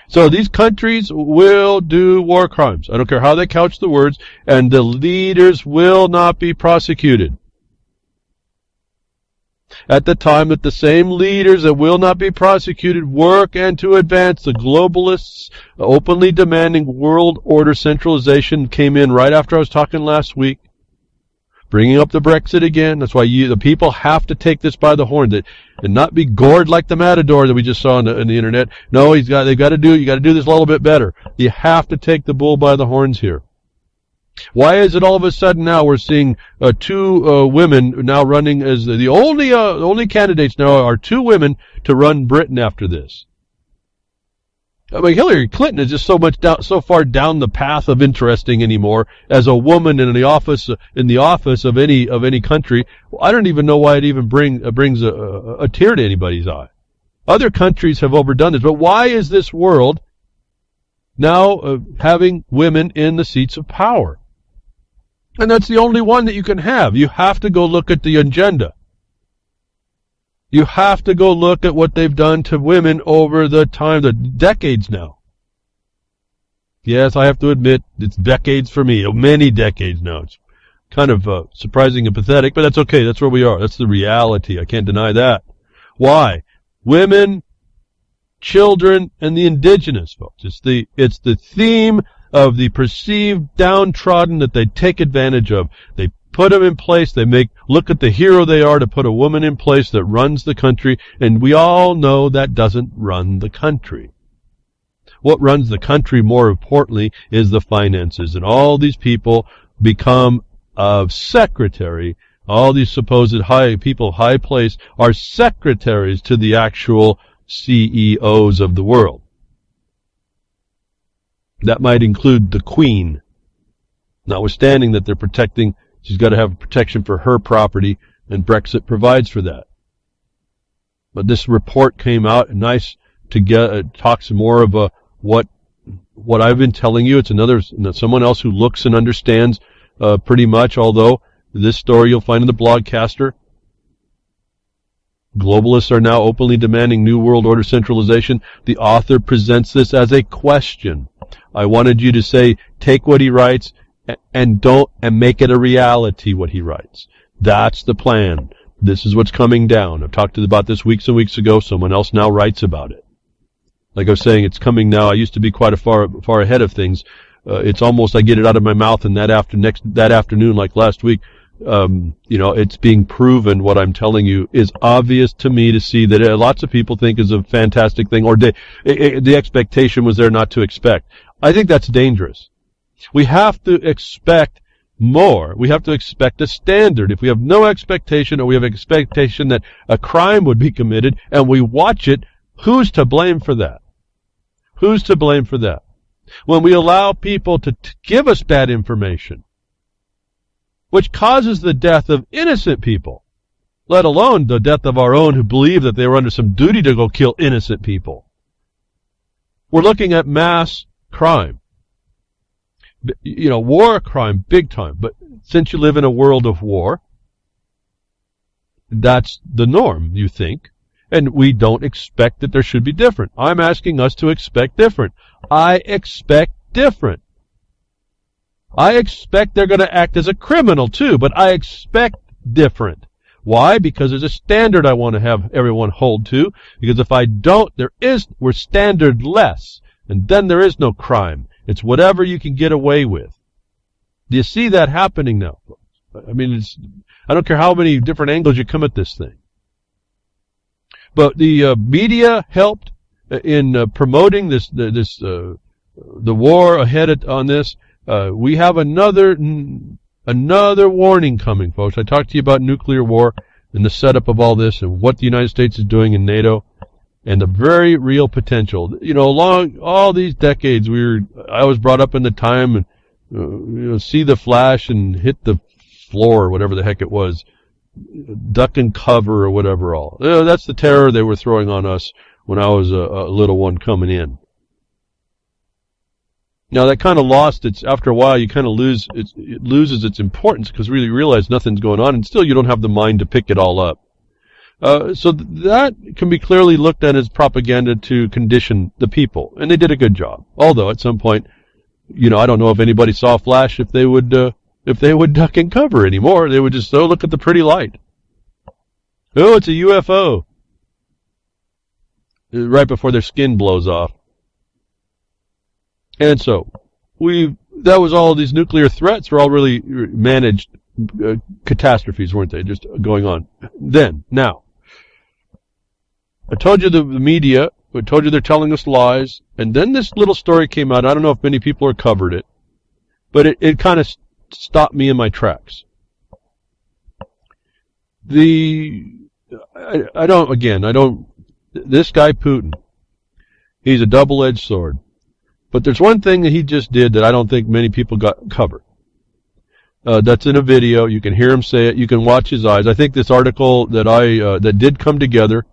So these countries will do war crimes. I don't care how they couch the words, and the leaders will not be prosecuted. At the time that the same leaders that will not be prosecuted work and to advance the globalists openly demanding world order centralization came in right after I was talking last week, bringing up the Brexit again. That's why the people have to take this by the horn and not be gored like the matador that we just saw on the internet. No, you got to do this a little bit better. You have to take the bull by the horns here. Why is it all of a sudden now we're seeing two women now running as the only candidates now are two women to run Britain after this? I mean, Hillary Clinton is just so far down the path of interesting anymore as a woman in the office of any country. I don't even know why it even brings a tear to anybody's eye. Other countries have overdone this, but why is this world now having women in the seats of power? And that's the only one that you can have. You have to go look at the agenda. You have to go look at what they've done to women over the decades now. Yes, I have to admit, it's decades for me, many decades now. It's kind of surprising and pathetic, but that's okay. That's where we are. That's the reality. I can't deny that. Why? Women, children, and the indigenous folks. It's the theme of the perceived downtrodden that they take advantage of. They put them in place. Look at the hero they are to put a woman in place that runs the country, and we all know that doesn't run the country. What runs the country, more importantly, is the finances, and all these people become secretary. All these supposed high place, are secretaries to the actual CEOs of the world. That might include the Queen, notwithstanding that they're protecting. She's got to have protection for her property, and Brexit provides for that. But this report came out, and nice to get talk some more of what I've been telling you. It's someone else who looks and understands pretty much. Although this story you'll find in the Blogcaster. Globalists are now openly demanding New World Order centralization. The author presents this as a question. I wanted you to say, take what he writes and make it a reality what he writes. That's the plan. This is what's coming down. I've talked about this weeks and weeks ago. Someone else now writes about it. Like I was saying, it's coming now. I used to be quite far ahead of things. It's almost I get it out of my mouth, and that afternoon, like last week, it's being proven. What I'm telling you is obvious to me to see that lots of people think is a fantastic thing, or the expectation was there not to expect. I think that's dangerous. We have to expect more. We have to expect a standard. If we have no expectation, or we have expectation that a crime would be committed, and we watch it, who's to blame for that? Who's to blame for that? When we allow people to give us bad information, which causes the death of innocent people, let alone the death of our own who believe that they were under some duty to go kill innocent people. We're looking at mass crime. War crime, big time. But since you live in a world of war, that's the norm, you think. And we don't expect that there should be different. I'm asking us to expect different. I expect different. I expect they're going to act as a criminal too, but I expect different. Why? Because there's a standard I want to have everyone hold to. Because if I don't, we're standardless. And then there is no crime. It's whatever you can get away with. Do you see that happening now? I mean, I don't care how many different angles you come at this thing. But the media helped in promoting the war ahead on this. We have another warning coming, folks. I talked to you about nuclear war and the setup of all this and what the United States is doing in NATO and the very real potential. Along all these decades, I was brought up in the time and see the flash and hit the floor or whatever the heck it was, duck and cover or whatever all. That's the terror they were throwing on us when I was a little one coming in. Now that kind of lost after a while you kind of it loses its importance because you realize nothing's going on and still you don't have the mind to pick it all up. So that can be clearly looked at as propaganda to condition the people, and they did a good job. Although at some point, I don't know if anybody saw flash if they would duck and cover anymore. They would just look at the pretty light. Oh, it's a UFO. Right before their skin blows off. And so, that was all these nuclear threats were all really managed catastrophes, weren't they? Just going on. Now, I told you the media, I told you they're telling us lies, and then this little story came out. I don't know if many people have covered it, but it kind of stopped me in my tracks. This guy Putin, he's a double-edged sword. But there's one thing that he just did that I don't think many people got covered. That's in a video. You can hear him say it. You can watch his eyes. I think this article that did come together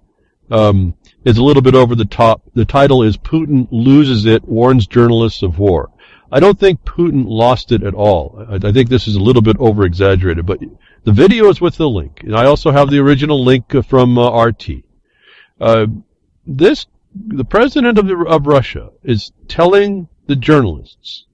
is a little bit over the top. The title is Putin Loses It, Warns Journalists of War. I don't think Putin lost it at all. I think this is a little bit over-exaggerated. But the video is with the link. And I also have the original link from RT. The president of Russia is telling the journalists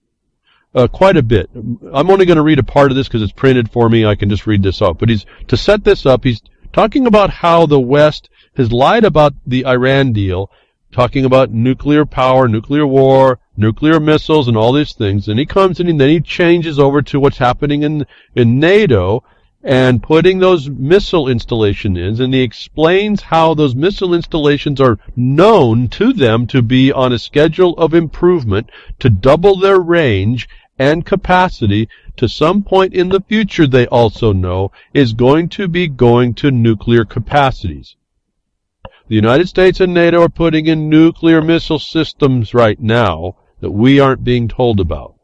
quite a bit. I'm only going to read a part of this because it's printed for me. I can just read this off. But to set this up, he's talking about how the West has lied about the Iran deal talking about nuclear power, nuclear war, nuclear missiles, and all these things. And he comes in and then he changes over to what's happening in NATO and putting those missile installations in. And he explains how those missile installations are known to them to be on a schedule of improvement to double their range and capacity to some point in the future, they also know, is going to be going to nuclear capacities. The United States and NATO are putting in nuclear missile systems right now that we aren't being told about.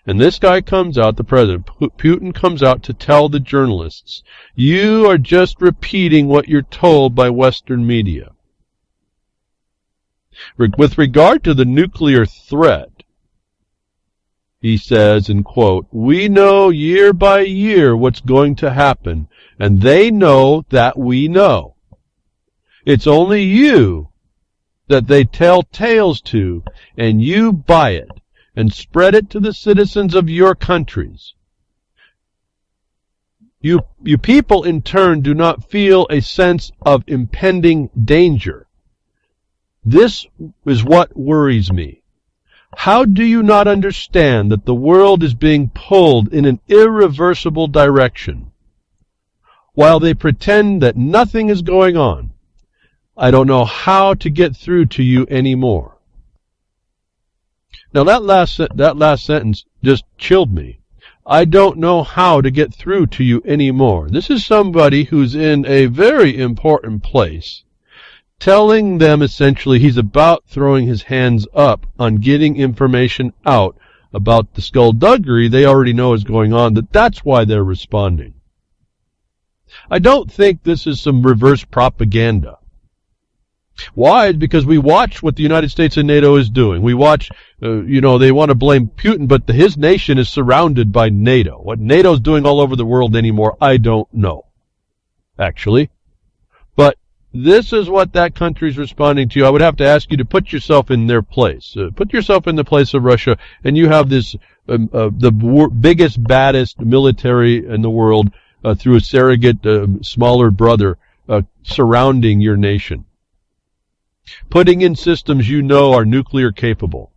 And this guy comes out, the president, Putin comes out to tell the journalists, you are just repeating what you're told by Western media. With regard to the nuclear threat, he says, and quote, we know year by year what's going to happen, and they know that we know. It's only you that they tell tales to, and you buy it and spread it to the citizens of your countries. You people in turn do not feel a sense of impending danger. This is what worries me. How do you not understand that the world is being pulled in an irreversible direction? While they pretend that nothing is going on, I don't know how to get through to you anymore. Now that last sentence just chilled me. I don't know how to get through to you anymore. This is somebody who's in a very important place, telling them essentially he's about throwing his hands up on getting information out about the skullduggery they already know is going on, that's why they're responding. I don't think this is some reverse propaganda. Why? Because we watch what the United States and NATO is doing. We watch, they want to blame Putin, but his nation is surrounded by NATO. What NATO's doing all over the world anymore, I don't know, actually. But this is what that country's responding to. I would have to ask you to put yourself in their place. Put yourself in the place of Russia, and you have this, biggest, baddest military in the world through a surrogate, smaller brother surrounding your nation. Putting in systems you know are nuclear capable.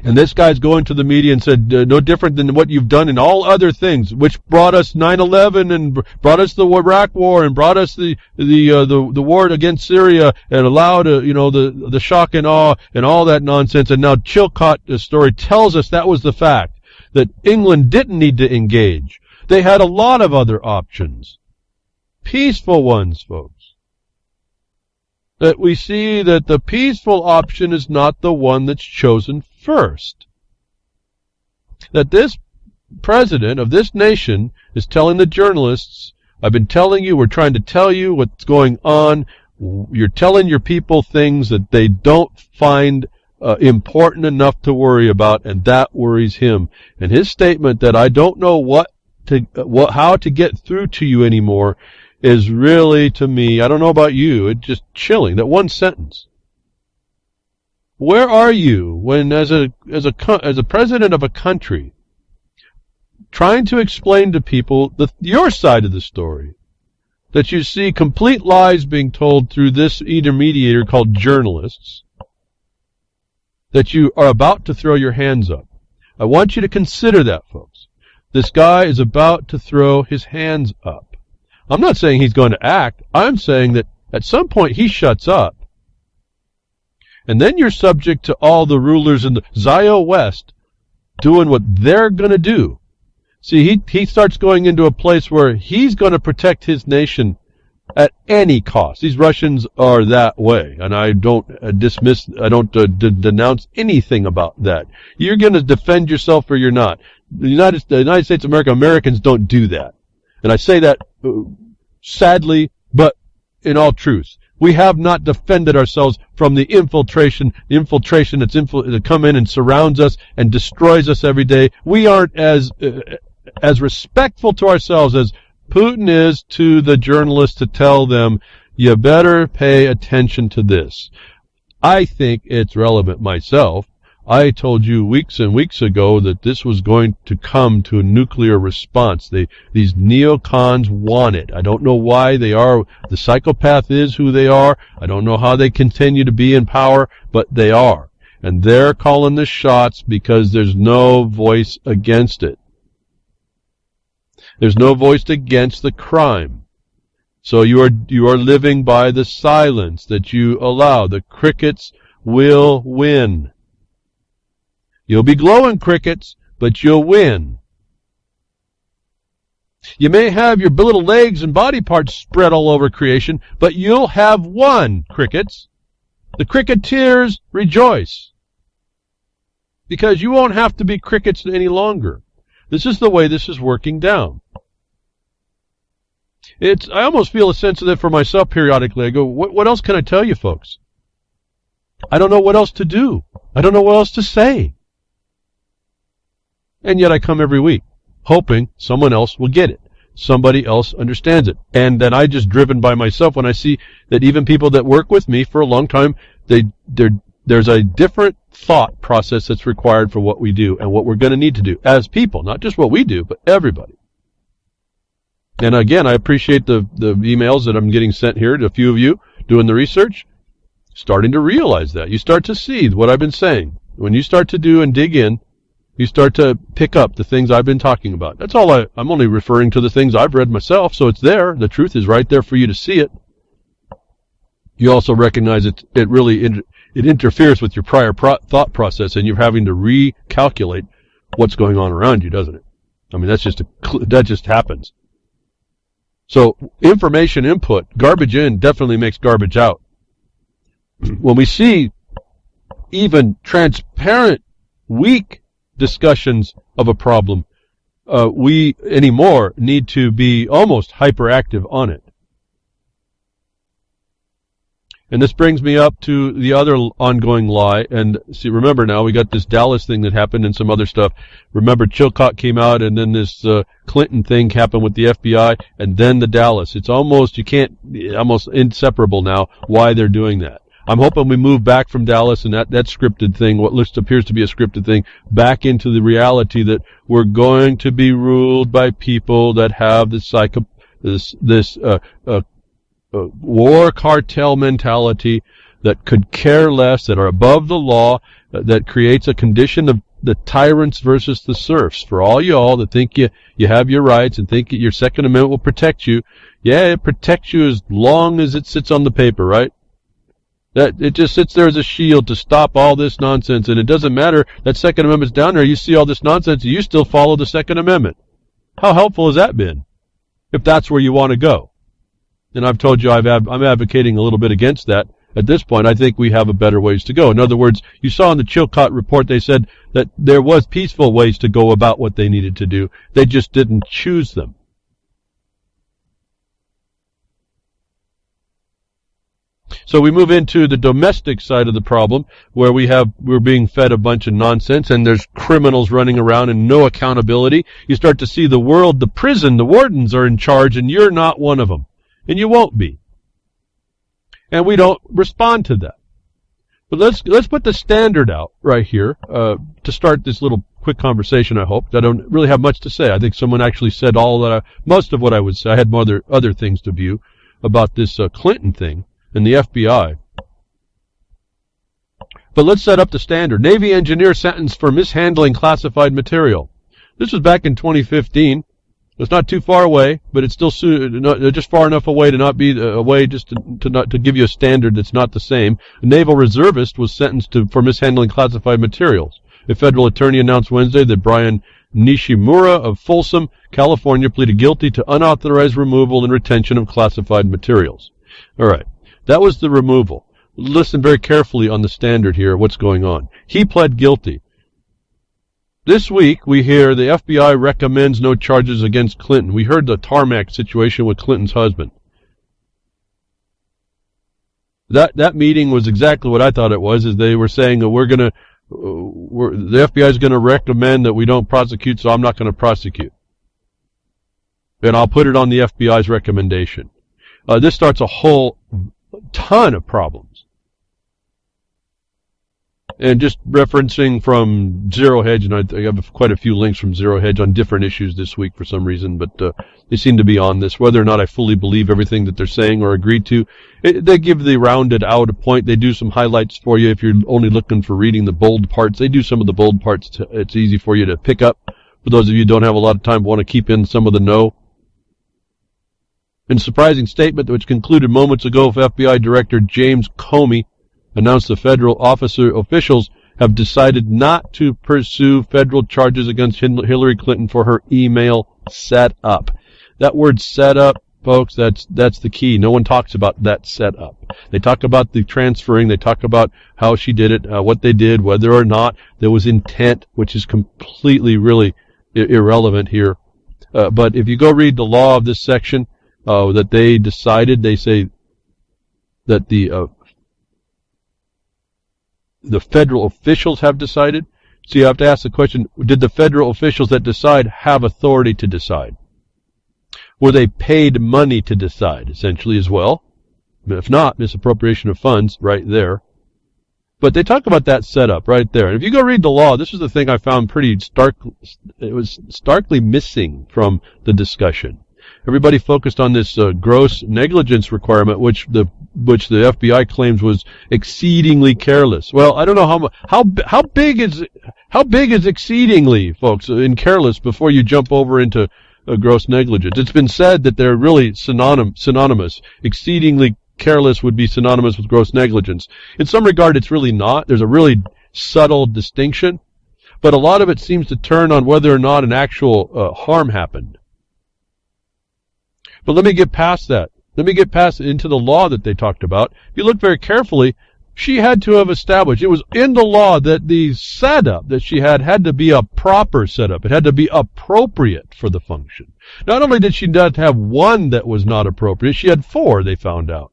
And this guy's going to the media and said, no different than what you've done in all other things, which brought us 9/11 and brought us the Iraq War and brought us the war against Syria and allowed, the shock and awe and all that nonsense. And now Chilcot's story tells us that was the fact, that England didn't need to engage. They had a lot of other options. Peaceful ones, folks. That we see that the peaceful option is not the one that's chosen first. That this president of this nation is telling the journalists, I've been telling you, we're trying to tell you what's going on. You're telling your people things that they don't find important enough to worry about, and that worries him. And his statement that I don't know how to get through to you anymore is really, to me, I don't know about you, it's just chilling. That one sentence. Where are you when, as a president of a country, trying to explain to people your side of the story, that you see complete lies being told through this intermediator called journalists, that you are about to throw your hands up? I want you to consider that, folks. This guy is about to throw his hands up. I'm not saying he's going to act. I'm saying that at some point he shuts up. And then you're subject to all the rulers in the Zio West doing what they're going to do. See, he starts going into a place where he's going to protect his nation at any cost. These Russians are that way, and I don't denounce anything about that. You're going to defend yourself or you're not. The United States of America, Americans don't do that. And I say that sadly, but in all truth. We have not defended ourselves from the infiltration that come in and surrounds us and destroys us every day. We aren't as respectful to ourselves as Putin is to the journalists to tell them, you better pay attention to this. I think it's relevant myself. I told you weeks and weeks ago that this was going to come to a nuclear response. These neocons want it. I don't know why they are. The psychopath is who they are. I don't know how they continue to be in power, but they are. And they're calling the shots because there's no voice against it. There's no voice against the crime. So you are living by the silence that you allow. The crickets will win. You'll be glowing, crickets, but you'll win. You may have your little legs and body parts spread all over creation, but you'll have won, crickets. The cricketeers rejoice. Because you won't have to be crickets any longer. This is the way this is working down. I almost feel a sense of that for myself periodically. I go, what else can I tell you folks? I don't know what else to do. I don't know what else to say. And yet I come every week, hoping someone else will get it. Somebody else understands it. And then I just driven by myself when I see that even people that work with me for a long time, there's a different thought process that's required for what we do and what we're going to need to do as people, not just what we do, but everybody. And again, I appreciate the emails that I'm getting sent here to a few of you doing the research, starting to realize that. You start to see what I've been saying. When you start to do and dig in, you start to pick up the things I've been talking about. That's all I'm only referring to the things I've read myself, so it's there. The truth is right there for you to see it. You also recognize it really it interferes with your prior thought process, and you're having to recalculate what's going on around you, doesn't it? I mean, that just happens. So information input, garbage in definitely makes garbage out. When we see even transparent, weak discussions of a problem, we anymore need to be almost hyperactive on it. And this brings me up to the other ongoing lie. And see, remember now, we got this Dallas thing that happened and some other stuff. Remember, Chilcott came out, and then this Clinton thing happened with the FBI, and then the Dallas. It's almost inseparable now why they're doing that. I'm hoping we move back from Dallas and that scripted thing, what appears to be a scripted thing, back into the reality that we're going to be ruled by people that have this war cartel mentality, that could care less, that are above the law, that creates a condition of the tyrants versus the serfs. For all y'all that think you have your rights and think your Second Amendment will protect you, yeah, it protects you as long as it sits on the paper, right? That it just sits there as a shield to stop all this nonsense, and it doesn't matter that Second Amendment's down there. You see all this nonsense, and you still follow the Second Amendment. How helpful has that been? If that's where you want to go. And I've told you I'm advocating a little bit against that. At this point, I think we have a better ways to go. In other words, you saw in the Chilcott report, they said that there was peaceful ways to go about what they needed to do. They just didn't choose them. So we move into the domestic side of the problem, where we're being fed a bunch of nonsense, and there's criminals running around and no accountability. You start to see the world, the prison, the wardens are in charge, and you're not one of them. And you won't be. And we don't respond to that. But let's put the standard out right here to start this little quick conversation, I hope. I don't really have much to say. I think someone actually said most of what I would say. I had other things to view about this Clinton thing and the FBI. But let's set up the standard. Navy engineer sentenced for mishandling classified material. This was back in 2015. It's not too far away, but it's still just far enough away to not be away, just to give you a standard that's not the same. A naval reservist was sentenced for mishandling classified materials. A federal attorney announced Wednesday that Brian Nishimura of Folsom, California, pleaded guilty to unauthorized removal and retention of classified materials. All right, that was the removal. Listen very carefully on the standard here, what's going on. He pled guilty. This week, we hear the FBI recommends no charges against Clinton. We heard the tarmac situation with Clinton's husband. That meeting was exactly what I thought it was, is they were saying that the FBI is going to recommend that we don't prosecute, so I'm not going to prosecute. And I'll put it on the FBI's recommendation. This starts a whole ton of problems. And just referencing from Zero Hedge, and I have quite a few links from Zero Hedge on different issues this week for some reason, but they seem to be on this. Whether or not I fully believe everything that they're saying or agree to, they give the rounded out point. They do some highlights for you if you're only looking for reading the bold parts. They do some of the bold parts. It's easy for you to pick up. For those of you who don't have a lot of time, want to keep in some of the know. In a surprising statement which concluded moments ago, FBI Director James Comey announced the federal officials have decided not to pursue federal charges against Hillary Clinton for her email setup. That word setup, folks, that's the key. No one talks about that setup. They talk about the transferring. They talk about how she did it, what they did, whether or not there was intent, which is completely really irrelevant here. But if you go read the law of this section, that they decided, they say that the federal officials have decided. So you have to ask the question, did the federal officials that decide have authority to decide? Were they paid money to decide, essentially, as well? If not, misappropriation of funds right there. But they talk about that setup right there. And if you go read the law, this is the thing I found pretty starkly missing from the discussion. Everybody focused on this gross negligence requirement, which the FBI claims was exceedingly careless. Well, I don't know how big is exceedingly, folks, in careless before you jump over into gross negligence. It's been said that they're really synonymous. Exceedingly careless would be synonymous with gross negligence. In some regard, it's really not. There's a really subtle distinction, but a lot of it seems to turn on whether or not an actual harm happened. But let me get past that. Let me get past into the law that they talked about. If you look very carefully, she had to have established, it was in the law that the setup that she had to be a proper setup. It had to be appropriate for the function. Not only did she not have one that was not appropriate, she had 4, they found out.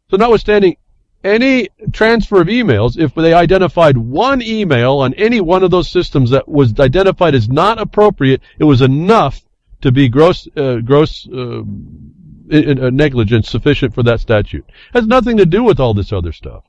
So notwithstanding any transfer of emails, if they identified one email on any one of those systems that was identified as not appropriate, it was enough to be gross negligence sufficient for that statute. It has nothing to do with all this other stuff.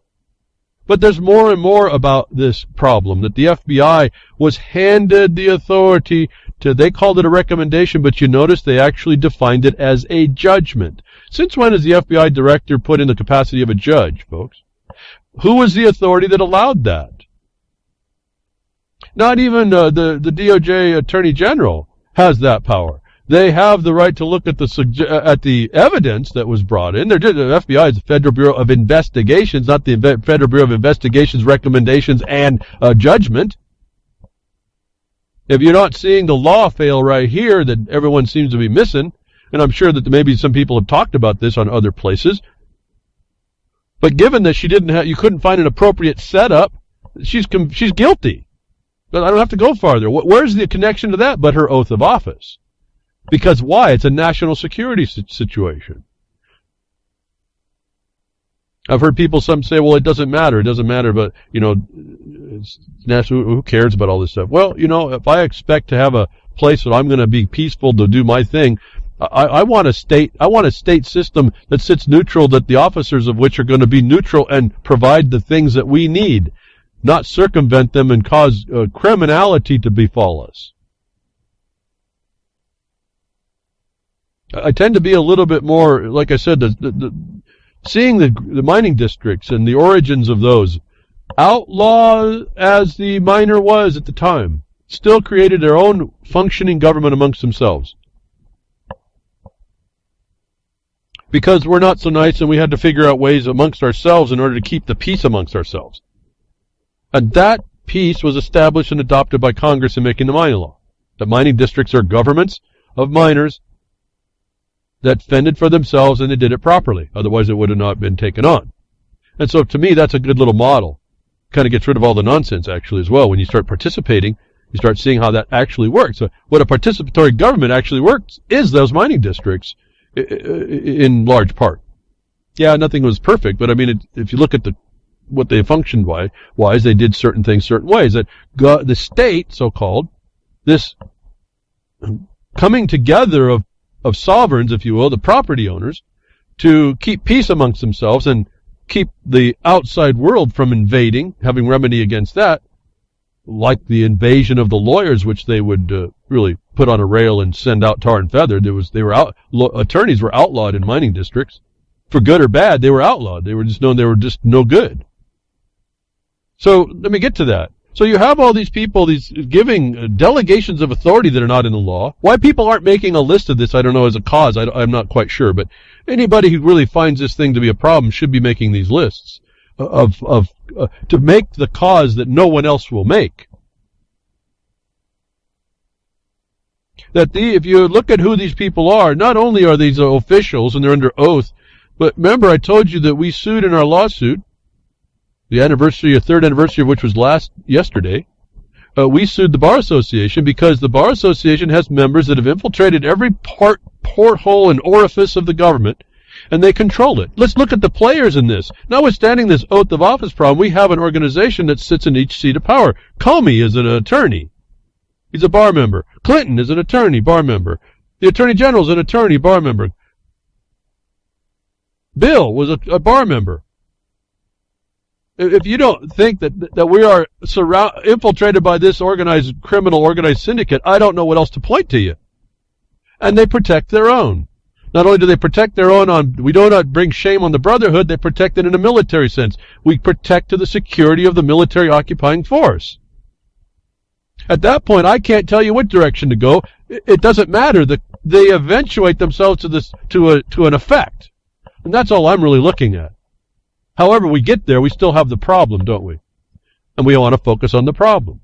But there's more and more about this problem, that the FBI was handed the authority to, they called it a recommendation, but you notice they actually defined it as a judgment. Since when is the FBI director put in the capacity of a judge, folks? Who was the authority that allowed that? Not even the DOJ Attorney General has that power. They have the right to look at the evidence that was brought in. The FBI is the Federal Bureau of Investigations, not the Federal Bureau of Investigations recommendations and judgment. If you're not seeing the law fail right here that everyone seems to be missing, and I'm sure that maybe some people have talked about this on other places, but given that you couldn't find an appropriate setup, she's guilty. But I don't have to go farther. Where's the connection to that but her oath of office? Because why? It's a national security situation. I've heard some say, well, it doesn't matter, but, it's national, who cares about all this stuff? Well, if I expect to have a place that I'm going to be peaceful to do my thing, I want a state system that sits neutral, that the officers of which are going to be neutral and provide the things that we need, not circumvent them and cause criminality to befall us. I tend to be a little bit more, like I said, seeing the mining districts and the origins of those, outlaw as the miner was at the time, still created their own functioning government amongst themselves. Because we're not so nice and we had to figure out ways amongst ourselves in order to keep the peace amongst ourselves. And that peace was established and adopted by Congress in making the mining law. The mining districts are governments of miners that fended for themselves, and they did it properly. Otherwise, it would have not been taken on. And so, to me, that's a good little model. Kind of gets rid of all the nonsense, actually, as well. When you start participating, you start seeing how that actually works. So what a participatory government actually works is those mining districts, in large part. Yeah, nothing was perfect, but I mean, if you look at what they functioned wise, they did certain things certain ways. That the state, so-called, this coming together of sovereigns, if you will, the property owners, to keep peace amongst themselves and keep the outside world from invading, having remedy against that, like the invasion of the lawyers, which they would really put on a rail and send out tar and feather. Attorneys were outlawed in mining districts. For good or bad, they were outlawed. They were just known they were just no good. So let me get to that. So you have all these people, these giving delegations of authority that are not in the law. Why people aren't making a list of this, I don't know as a cause. I'm not quite sure. But anybody who really finds this thing to be a problem should be making these lists to make the cause that no one else will make. If you look at who these people are, not only are these officials and they're under oath, but remember I told you that we sued in our lawsuit, the third anniversary of which was yesterday. We sued the Bar Association because the Bar Association has members that have infiltrated every porthole and orifice of the government, and they control it. Let's look at the players in this. Notwithstanding this oath of office problem, we have an organization that sits in each seat of power. Comey is an attorney. He's a bar member. Clinton is an attorney, bar member. The Attorney General is an attorney, bar member. Bill was a bar member. If you don't think that we are infiltrated by this organized syndicate, I don't know what else to point to you. And they protect their own. Not only do they protect their own we do not bring shame on the brotherhood, they protect it in a military sense. We protect to the security of the military occupying force. At that point, I can't tell you what direction to go. It doesn't matter. They eventuate themselves to an effect. And that's all I'm really looking at. However we get there, we still have the problem, don't we? And we want to focus on the problem.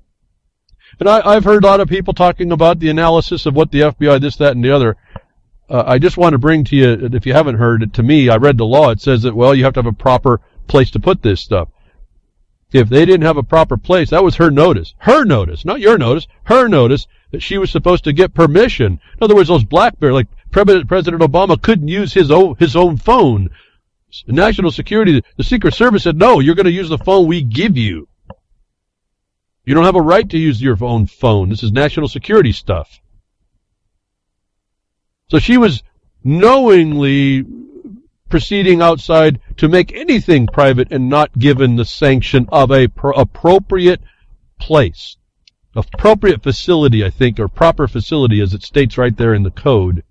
And I've heard a lot of people talking about the analysis of what the FBI, this, that, and the other. I just want to bring to you, if you haven't heard it, to me, I read the law. It says that, well, you have to have a proper place to put this stuff. If they didn't have a proper place, that was her notice. Her notice, not your notice. Her notice that she was supposed to get permission. In other words, those BlackBerry, like President Obama couldn't use his own phone. National Security, the Secret Service said, no, you're going to use the phone we give you. You don't have a right to use your own phone. This is national security stuff. So she was knowingly proceeding outside to make anything private and not given the sanction of a appropriate place. Appropriate facility, I think, or proper facility as it states right there in the code.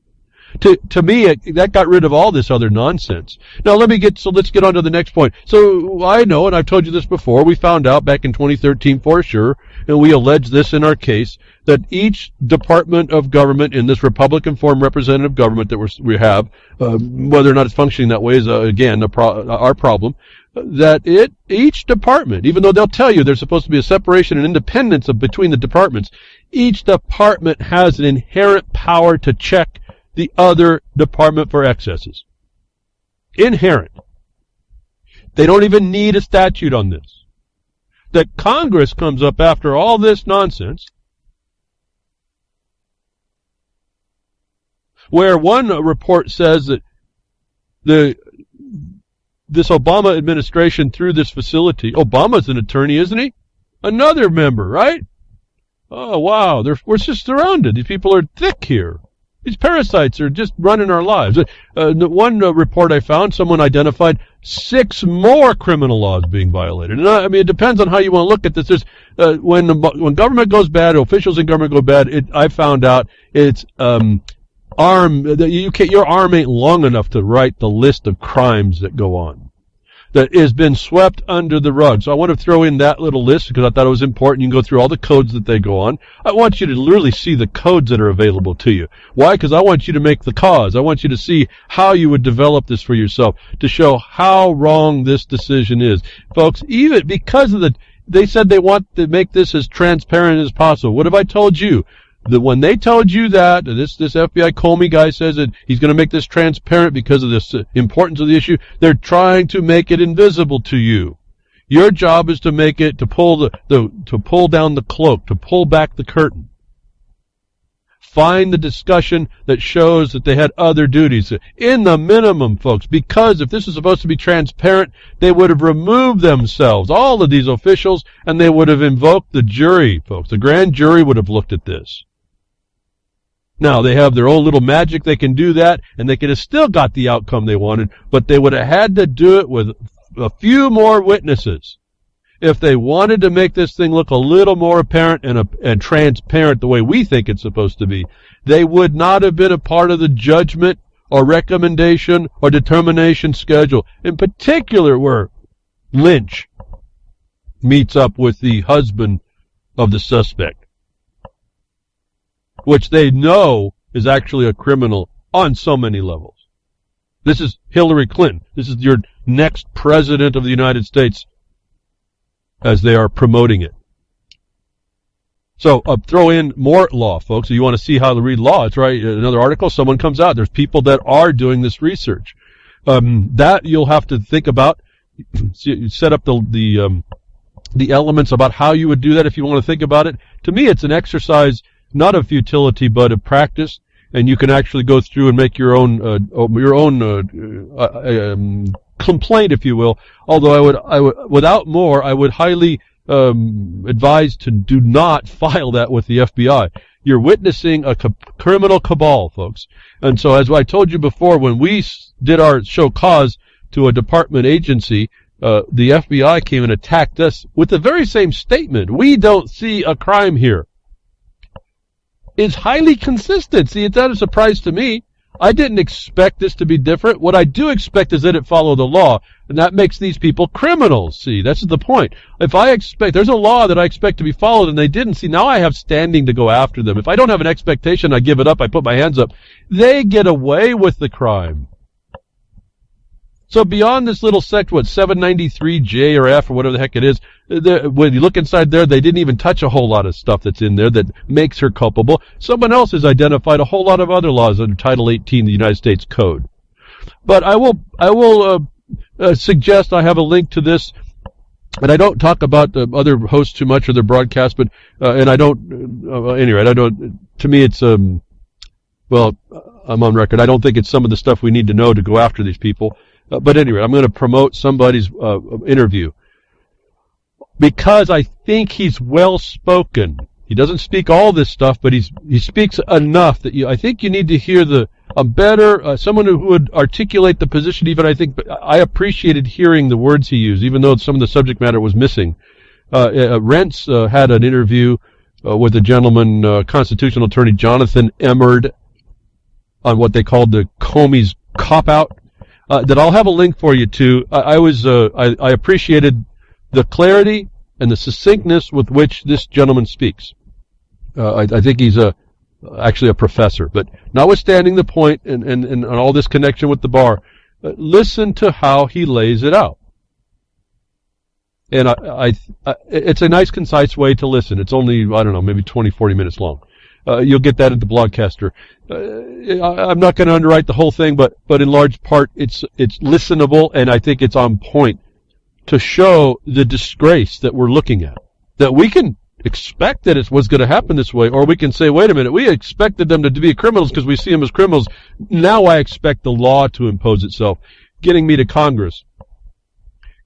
To me, that got rid of all this other nonsense. Now let's get on to the next point. So I know, and I've told you this before, we found out back in 2013 for sure, and we allege this in our case, that each department of government in this Republican form representative government that we have, whether or not it's functioning that way is, again, our problem, that each department, even though they'll tell you there's supposed to be a separation and independence between the departments, each department has an inherent power to check the other department for excesses. Inherent. They don't even need a statute on this. That Congress comes up after all this nonsense, where one report says that this Obama administration through this facility, Obama's an attorney, isn't he? Another member, right? Oh, wow, we're just surrounded. These people are thick here. These parasites are just running our lives. One report I found, someone identified 6 more criminal laws being violated. And I mean, it depends on how you want to look at this. There's, when government goes bad, officials in government go bad, I found out it's your arm ain't long enough to write the list of crimes that go on. That has been swept under the rug. So I want to throw in that little list because I thought it was important. You can go through all the codes that they go on. I want you to really see the codes that are available to you. Why? Because I want you to make the cause. I want you to see how you would develop this for yourself to show how wrong this decision is. Folks, even because of they said they want to make this as transparent as possible. What have I told you? That when they told you that, this FBI Comey guy says that he's going to make this transparent because of this importance of the issue, they're trying to make it invisible to you. Your job is to make it, to pull down the cloak, to pull back the curtain. Find the discussion that shows that they had other duties. In the minimum, folks, because if this is supposed to be transparent, they would have removed themselves, all of these officials, and they would have invoked the jury, folks. The grand jury would have looked at this. Now, they have their own little magic. They can do that, and they could have still got the outcome they wanted, but they would have had to do it with a few more witnesses, if they wanted to make this thing look a little more apparent and transparent the way we think it's supposed to be, they would not have been a part of the judgment or recommendation or determination schedule. In particular, where Lynch meets up with the husband of the suspect, which they know is actually a criminal on so many levels. This is Hillary Clinton. This is your next president of the United States, as they are promoting it. So throw in more law, folks. If you want to see how to read law, it's right. Another article, someone comes out. There's people that are doing this research. That you'll have to think about. Set up the elements about how you would do that if you want to think about it. To me, it's an exercise not of futility but of practice, and you can actually go through and make your own complaint, if you will. Although I would, without more, I would highly advise to do not file that with the FBI. You're witnessing a criminal cabal, folks. And so, as I told you before, when we did our show cause to a department agency, the FBI came and attacked us with the very same statement. We don't see a crime here. It's highly consistent. See, it's not a surprise to me. I didn't expect this to be different. What I do expect is that it follow the law, and that makes these people criminals. See, that's the point. If I expect, there's a law that I expect to be followed, and they didn't. See, now I have standing to go after them. If I don't have an expectation, I give it up, I put my hands up. They get away with the crime. So beyond this little sect, 793J or F or whatever the heck it is, when you look inside there, they didn't even touch a whole lot of stuff that's in there that makes her culpable. Someone else has identified a whole lot of other laws under Title 18 of the United States Code. But I will suggest I have a link to this, and I don't talk about the other hosts too much or their broadcast, but and I don't. Anyway, I don't. To me, it's well, I'm on record. I don't think it's some of the stuff we need to know to go after these people. But anyway, I'm going to promote somebody's interview because I think he's well spoken. He doesn't speak all this stuff, but he speaks enough that I think you need to hear a better someone who would articulate the position. Even I appreciated hearing the words he used, even though some of the subject matter was missing. Rents had an interview with a gentleman, constitutional attorney Jonathan Emmerd, on what they called the Comey's cop-out. That I'll have a link for you to. I appreciated the clarity and the succinctness with which this gentleman speaks. I think he's actually a professor. But notwithstanding the point and all this connection with the bar, listen to how he lays it out. And it's a nice, concise way to listen. It's only, I don't know, maybe 20, 40 minutes long. You'll get that at the Blogcaster. I'm not going to underwrite the whole thing, but in large part, it's listenable, and I think it's on point to show the disgrace that we're looking at. That we can expect that it was going to happen this way, or we can say, wait a minute, we expected them to be criminals because we see them as criminals. Now I expect the law to impose itself. Getting me to Congress.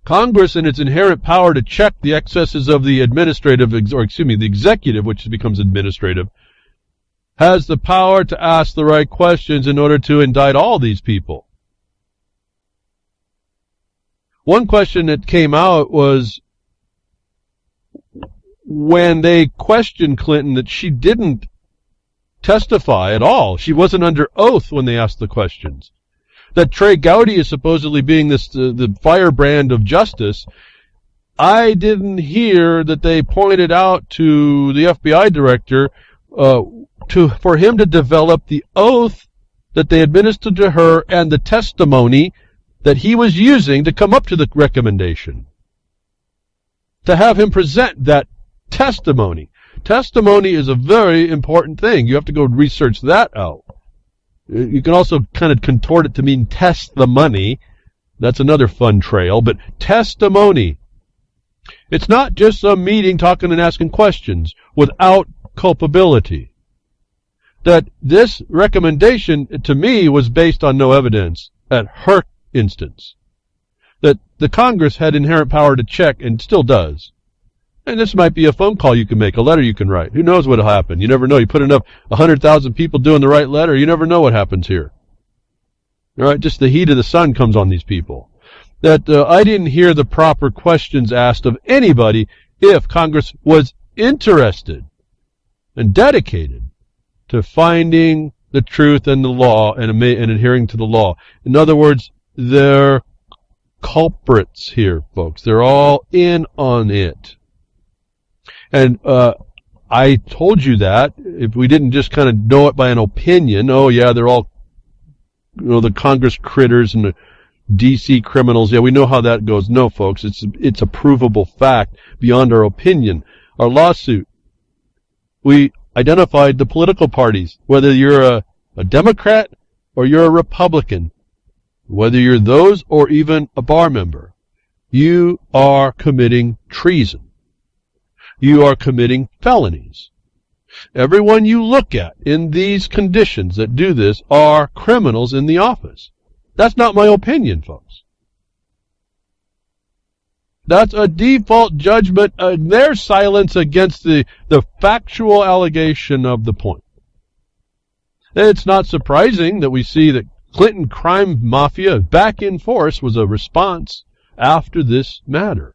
Congress, in its inherent power to check the excesses of the the executive, which becomes administrative, has the power to ask the right questions in order to indict all these people. One question that came out was when they questioned Clinton that she didn't testify at all. She wasn't under oath when they asked the questions. That Trey Gowdy is supposedly being the firebrand of justice. I didn't hear that they pointed out to the FBI director for him to develop the oath that they administered to her and the testimony that he was using to come up to the recommendation. To have him present that testimony. Testimony is a very important thing. You have to go research that out. You can also kind of contort it to mean test the money. That's another fun trail, but testimony. It's not just a meeting talking and asking questions without culpability. That this recommendation, to me, was based on no evidence at her instance. That the Congress had inherent power to check, and still does. And this might be a phone call you can make, a letter you can write. Who knows what will happen? You never know. You put enough 100,000 people doing the right letter, you never know what happens here. All right, just the heat of the sun comes on these people. that I didn't hear the proper questions asked of anybody if Congress was interested and dedicated to finding the truth and the law and adhering to the law. In other words, they're culprits here, folks. They're all in on it. And I told you that. If we didn't just kind of know it by an opinion, oh yeah, they're all, the Congress critters and the DC criminals. Yeah, we know how that goes. No, folks, it's a provable fact beyond our opinion. Our lawsuit, we identified the political parties, whether you're a Democrat or you're a Republican, whether you're those or even a bar member, you are committing treason. You are committing felonies. Everyone you look at in these conditions that do this are criminals in the office. That's not my opinion, folks. That's a default judgment, their silence against the factual allegation of the point. It's not surprising that we see that Clinton crime mafia back in force was a response after this matter.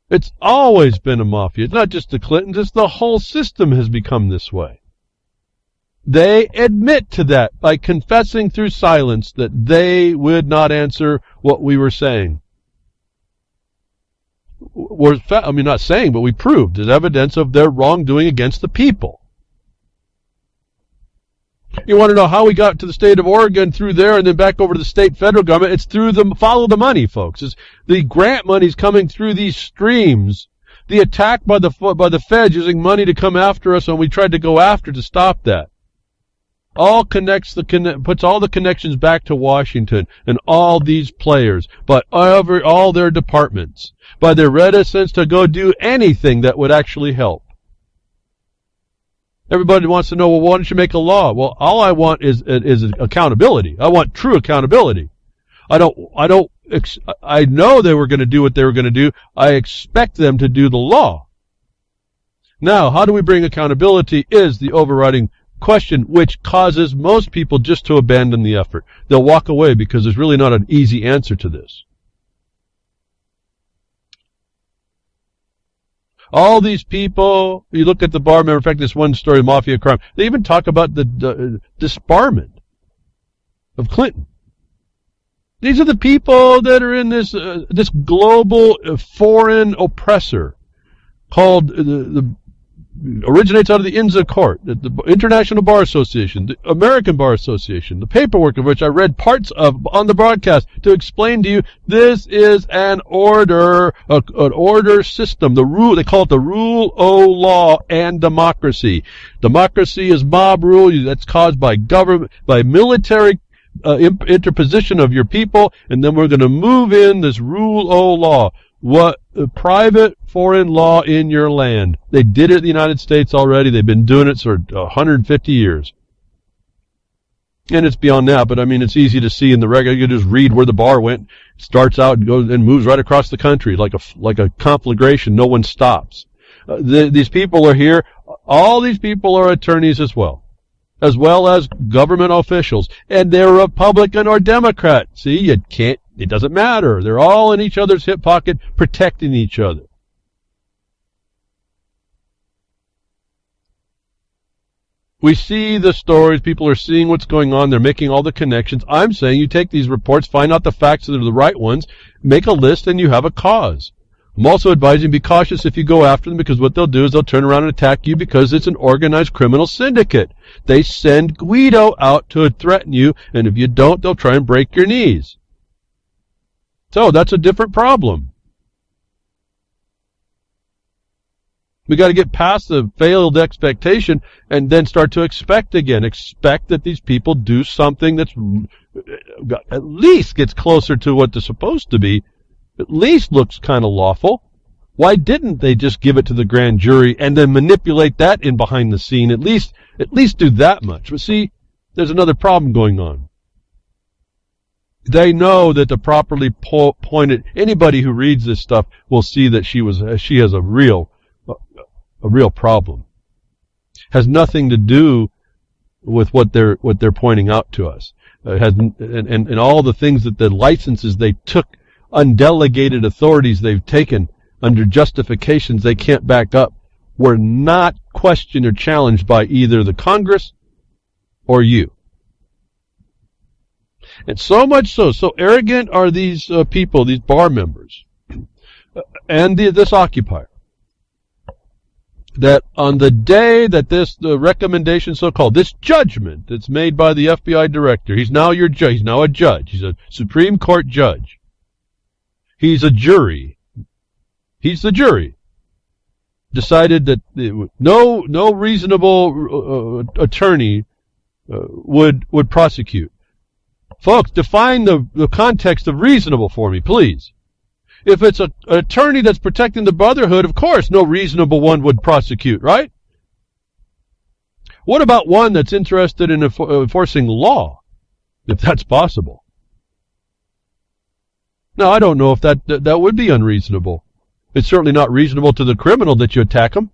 It's always been a mafia. It's not just the Clintons, it's the whole system has become this way. They admit to that by confessing through silence that they would not answer what we were saying. Not saying, but we proved as evidence of their wrongdoing against the people. You want to know how we got to the state of Oregon through there and then back over to the state federal government? It's through follow the money, folks. It's the grant money's coming through these streams. The attack by the feds using money to come after us, and we tried to go after to stop that. All puts all the connections back to Washington and all these players, but all their departments, by their reticence to go do anything that would actually help. Everybody wants to know, well, why don't you make a law? Well, all I want is accountability. I want true accountability. I know they were going to do what they were going to do. I expect them to do the law. Now, how do we bring accountability is the overriding question, which causes most people just to abandon the effort. They'll walk away because there's really not an easy answer to this. All these people, you look at the bar member, in fact, this one story, mafia crime, they even talk about the disbarment of Clinton. These are the people that are in this global foreign oppressor called the originates out of the INZA Court, the International Bar Association, the American Bar Association, the paperwork of which I read parts of on the broadcast to explain to you this is an order system. The rule, they call it the rule of law and democracy. Democracy is mob rule that's caused by government, by military interposition of your people, and then we're going to move in this rule of law. What private foreign law in your land. They did it in the United States already. They've been doing it for 150 years. And it's beyond that, but I mean, it's easy to see in the record. You can just read where the bar went. It starts out and goes and moves right across the country like a conflagration. No one stops. These people are here. All these people are attorneys as well as government officials. And they're Republican or Democrat. See, it doesn't matter. They're all in each other's hip pocket protecting each other. We see the stories. People are seeing what's going on. They're making all the connections. I'm saying you take these reports, find out the facts that are the right ones, make a list, and you have a cause. I'm also advising be cautious if you go after them, because what they'll do is they'll turn around and attack you because it's an organized criminal syndicate. They send Guido out to threaten you, and if you don't, they'll try and break your knees. So that's a different problem. We got to get past the failed expectation and then start to expect again. Expect that these people do something that's at least gets closer to what they're supposed to be, at least looks kind of lawful. Why didn't they just give it to the grand jury and then manipulate that in behind the scene? At least do that much. But see, there's another problem going on. They know that the properly pointed, anybody who reads this stuff will see that she has a real problem. Has nothing to do with what they're pointing out to us. and all the things that the licenses they took, undelegated authorities they've taken under justifications they can't back up, were not questioned or challenged by either the Congress or you. And so much so arrogant are these people, these bar members, and this occupier, that on the day that the recommendation, so-called, this judgment that's made by the FBI director, he's now your judge, he's now a judge, he's a Supreme Court judge, he's a jury, he's the jury, decided that no reasonable attorney would prosecute. Folks, define the context of reasonable for me, please. If it's an attorney that's protecting the brotherhood, of course, no reasonable one would prosecute, right? What about one that's interested in enforcing law, if that's possible? Now, I don't know if that would be unreasonable. It's certainly not reasonable to the criminal that you attack him.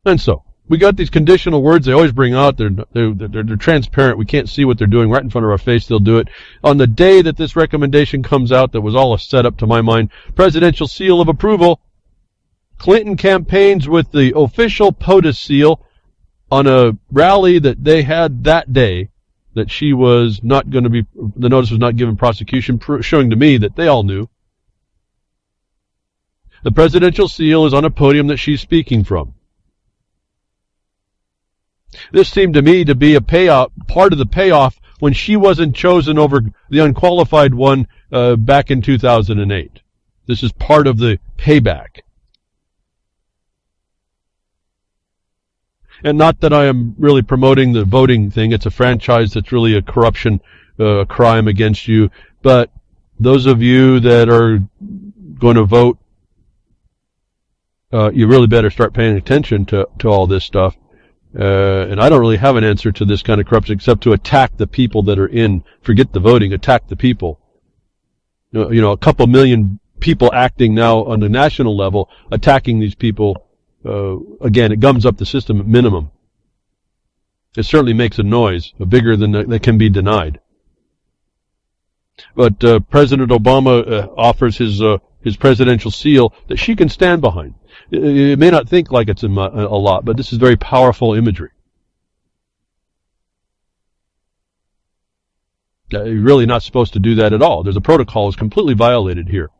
And so, we got these conditional words they always bring out. They're transparent. We can't see what they're doing right in front of our face. They'll do it. On the day that this recommendation comes out, that was all a setup to my mind, presidential seal of approval. Clinton campaigns with the official POTUS seal on a rally that they had that day, that she was not going to be, the notice was not given prosecution, showing to me that they all knew. The presidential seal is on a podium that she's speaking from. This seemed to me to be a payout, part of the payoff when she wasn't chosen over the unqualified one back in 2008. This is part of the payback. And not that I am really promoting the voting thing. It's a franchise that's really a corruption crime against you. But those of you that are going to vote, you really better start paying attention to all this stuff. And I don't really have an answer to this kind of corruption except to attack the people that are in. Forget the voting, attack the people. You know, a couple million people acting now on the national level, attacking these people. Again, it gums up the system at minimum. It certainly makes a noise, bigger than that can be denied. But President Obama offers his presidential seal that she can stand behind. You may not think like it's a lot, but this is very powerful imagery. You're really not supposed to do that at all. There's a protocol that's completely violated here.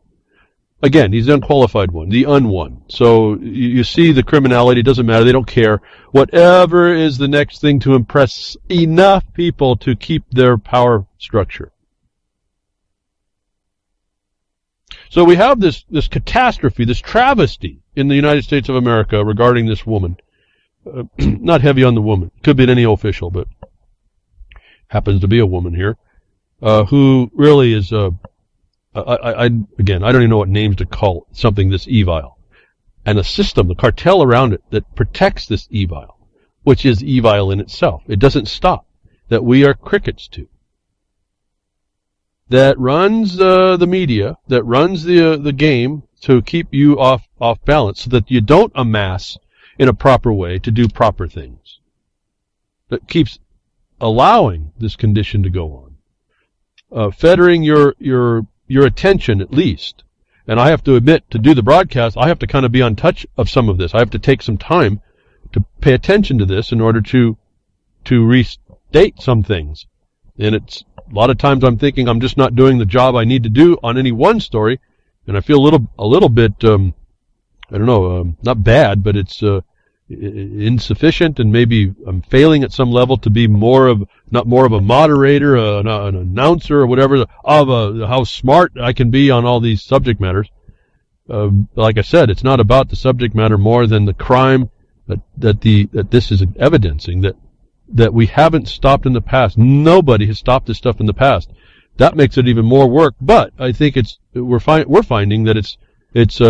Again, he's the unqualified one, the unone. So you see the criminality, it doesn't matter, they don't care. Whatever is the next thing to impress enough people to keep their power structure. So we have this catastrophe, this travesty in the United States of America regarding this woman. Not heavy on the woman. Could be any official, but happens to be a woman here, who really is, again, I don't even know what names to call something this evil. And a system, the cartel around it, that protects this evil, which is evil in itself. It doesn't stop, that we are crickets to. That runs the media, that runs the game to keep you off balance so that you don't amass in a proper way to do proper things. That keeps allowing this condition to go on. Fettering your attention at least. And I have to admit, to do the broadcast, I have to kind of be on touch of some of this. I have to take some time to pay attention to this in order to restate some things. And it's a lot of times I'm thinking I'm just not doing the job I need to do on any one story, and I feel a little bit I don't know, not bad, but it's insufficient, and maybe I'm failing at some level to be not more of a moderator, an announcer, or whatever, of how smart I can be on all these subject matters. Like I said, it's not about the subject matter more than the crime that this is evidencing, that we haven't stopped in the past. Nobody has stopped this stuff in the past. That makes it even more work. But I think we're finding that it's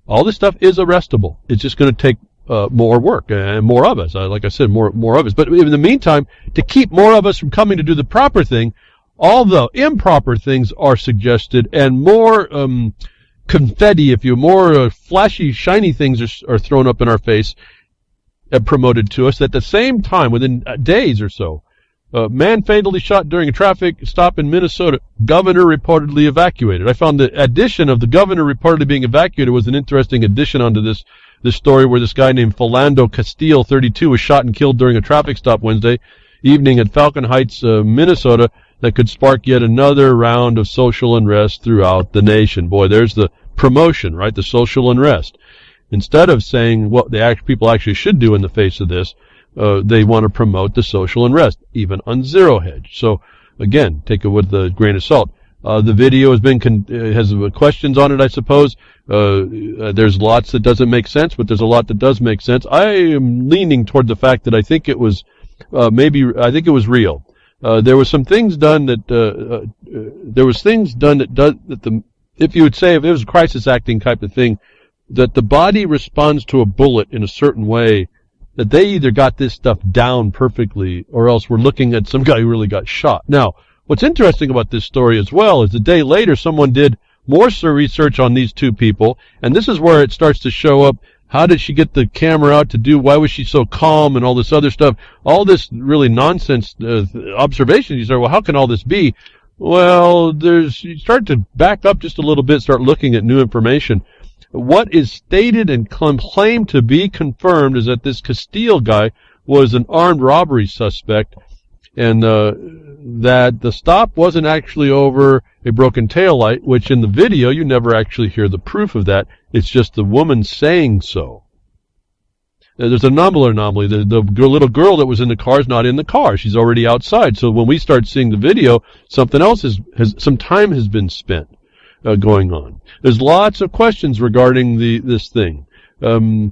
all this stuff is arrestable. It's just going to take more work and more of us. Like I said, more of us. But in the meantime, to keep more of us from coming to do the proper thing, all the improper things are suggested, and more confetti, if you more flashy, shiny things are thrown up in our face. Promoted to us at the same time, within days or so, Man fatally shot during a traffic stop in Minnesota. Governor reportedly evacuated. I found the addition of the governor reportedly being evacuated was an interesting addition onto this story, where this guy named Philando Castile, 32, was shot and killed during a traffic stop Wednesday evening at Falcon Heights, Minnesota, that could spark yet another round of social unrest throughout the nation. Boy, there's the promotion, right? The social unrest. Instead of saying what the people actually should do in the face of this, they want to promote the social unrest, even on Zero Hedge. So, again, take it with a grain of salt. The video has questions on it, I suppose. There's lots that doesn't make sense, but there's a lot that does make sense. I am leaning toward the fact that I think it was real. There was some things done that if you would say, if it was a crisis acting type of thing, that the body responds to a bullet in a certain way, that they either got this stuff down perfectly, or else we're looking at some guy who really got shot. Now, what's interesting about this story as well is a day later someone did more research on these two people, and this is where it starts to show up. How did she get the camera out to do? Why was she so calm and all this other stuff? All this really nonsense observations. You say, well, how can all this be? Well, you start to back up just a little bit, start looking at new information. What is stated and claimed to be confirmed is that this Castile guy was an armed robbery suspect, and that the stop wasn't actually over a broken taillight, which in the video you never actually hear the proof of that. It's just the woman saying so. There's another anomaly. The little girl that was in the car is not in the car. She's already outside. So when we start seeing the video, something else some time has been spent going on. There's lots of questions regarding this thing. I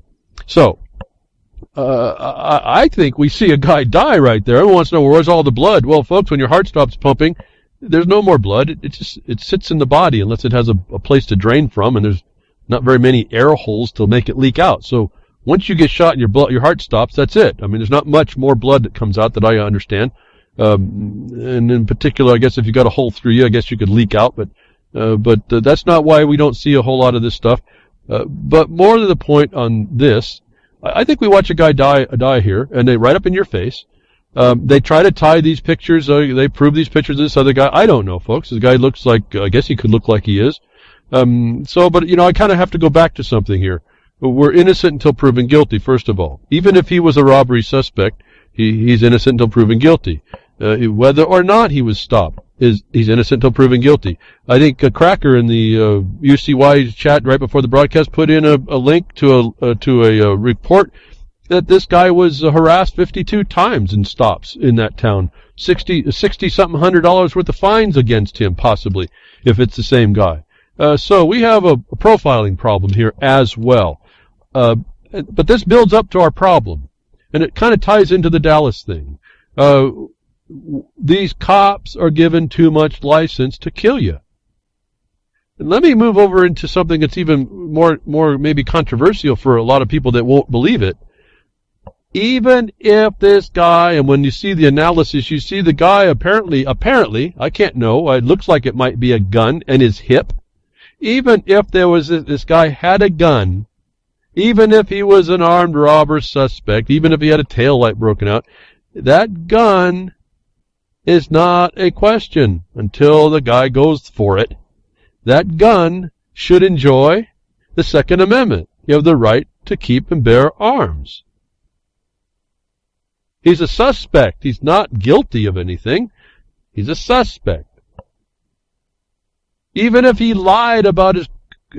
think we see a guy die right there. Everyone wants to know, where's all the blood? Well, folks, when your heart stops pumping, there's no more blood. It sits in the body unless it has a place to drain from, and there's not very many air holes to make it leak out. So once you get shot and your heart stops, that's it. I mean, there's not much more blood that comes out that I understand. And in particular, I guess if you got a hole through you, I guess you could leak out, but that's not why we don't see a whole lot of this stuff. But more to the point on this, I think we watch a guy die here, and they right up in your face. They try to tie these pictures. They prove these pictures of this other guy. I don't know, folks. This guy looks like, I guess he could look like he is. But I kind of have to go back to something here. We're innocent until proven guilty, first of all. Even if he was a robbery suspect, he's innocent until proven guilty. Whether or not he was stopped, he's innocent until proven guilty. I think a cracker in the UCY chat right before the broadcast put in a link to a report that this guy was harassed 52 times in stops in that town. $60-something $100 worth of fines against him, possibly, if it's the same guy. So we have a profiling problem here as well. But this builds up to our problem, and it kind of ties into the Dallas thing. These cops are given too much license to kill you. And let me move over into something that's even more maybe controversial for a lot of people that won't believe it. Even if this guy, and when you see the analysis, you see the guy apparently, I can't know, it looks like it might be a gun in his hip. Even if this guy had a gun, even if he was an armed robber suspect, even if he had a taillight broken out, that gun is not a question until the guy goes for it. That gun should enjoy the Second Amendment. You have the right to keep and bear arms. He's a suspect. He's not guilty of anything. He's a suspect. Even if he lied about his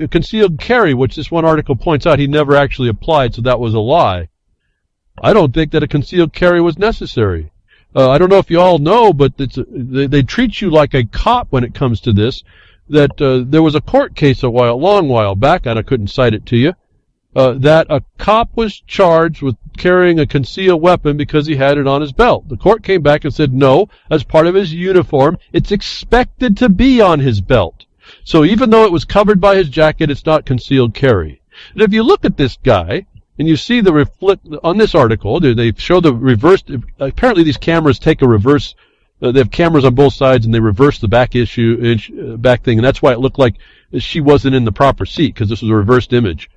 concealed carry, which this one article points out he never actually applied, so that was a lie. I don't think that a concealed carry was necessary. I don't know if you all know, but they treat you like a cop when it comes to this. That there was a court case a long while back, and I couldn't cite it to you, that a cop was charged with carrying a concealed weapon because he had it on his belt. The court came back and said, no, as part of his uniform, it's expected to be on his belt. So even though it was covered by his jacket, it's not concealed carry. And if you look at this guy, and you see on this article, they show the reverse. Apparently these cameras take a reverse. They have cameras on both sides, and they reverse the back thing, and that's why it looked like she wasn't in the proper seat, because this was a reversed image.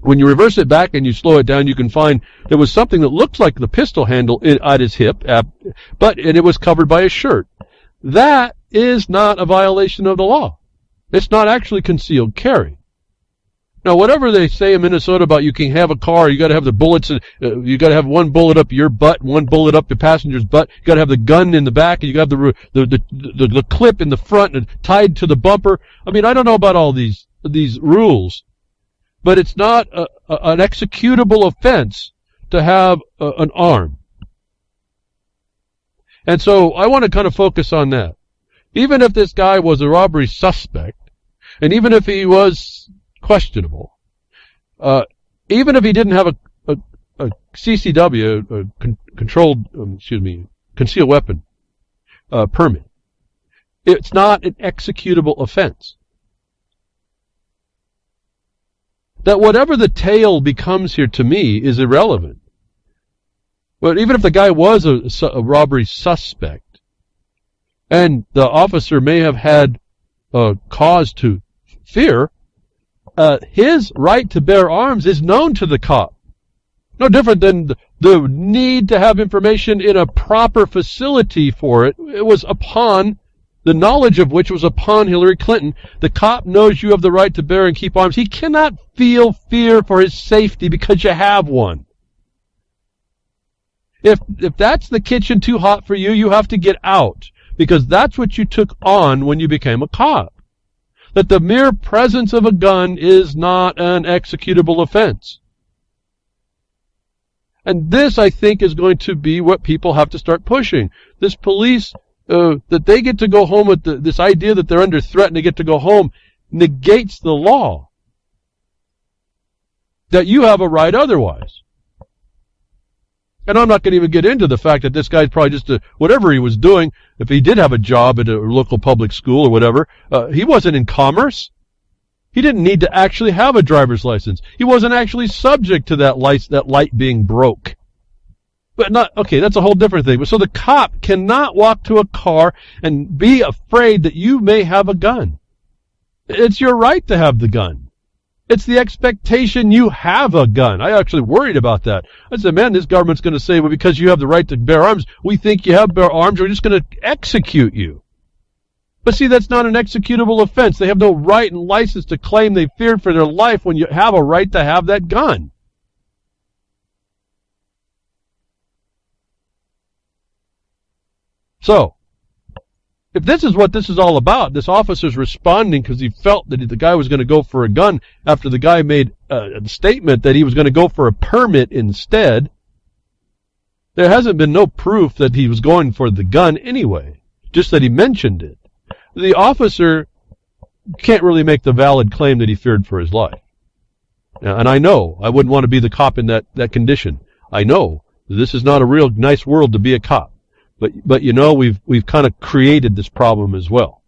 When you reverse it back and you slow it down, you can find there was something that looked like the pistol handle at his hip, but it was covered by his shirt. That is not a violation of the law. It's not actually concealed carry. Now, whatever they say in Minnesota about you can have a car, you got to have the bullets, you got to have one bullet up your butt, one bullet up the passenger's butt. You got to have the gun in the back, and you got the clip in the front and tied to the bumper. I mean, I don't know about all these rules, but it's not an executable offense to have an arm. And so I want to kind of focus on that. Even if this guy was a robbery suspect, and even if he was questionable, even if he didn't have a CCW, concealed weapon permit, it's not an executable offense. That whatever the tale becomes here to me is irrelevant. But even if the guy was a robbery suspect, and the officer may have had cause to fear, his right to bear arms is known to the cop. No different than the need to have information in a proper facility for it. It was upon, the knowledge of which was upon Hillary Clinton. The cop knows you have the right to bear and keep arms. He cannot feel fear for his safety because you have one. If that's the kitchen too hot for you, you have to get out, because that's what you took on when you became a cop. That the mere presence of a gun is not an executable offense. And this, I think, is going to be what people have to start pushing. This police, that they get to go home with this idea that they're under threat and they get to go home, negates the law. That you have a right otherwise. And I'm not going to even get into the fact that this guy's probably just whatever he was doing, if he did have a job at a local public school or whatever, he wasn't in commerce. He didn't need to actually have a driver's license. He wasn't actually subject to that light being broke. But okay, that's a whole different thing. So the cop cannot walk to a car and be afraid that you may have a gun. It's your right to have the gun. It's the expectation you have a gun. I actually worried about that. I said, man, this government's going to say, well, because you have the right to bear arms, we think you have bear arms, we're just going to execute you. But see, that's not an executable offense. They have no right and license to claim they feared for their life when you have a right to have that gun. So, if this is what this is all about, this officer's responding because he felt that the guy was going to go for a gun after the guy made a statement that he was going to go for a permit instead, there hasn't been no proof that he was going for the gun anyway, just that he mentioned it. The officer can't really make the valid claim that he feared for his life. And I know, I wouldn't want to be the cop in that condition. I know this is not a real nice world to be a cop. But you know, we've kind of created this problem as well.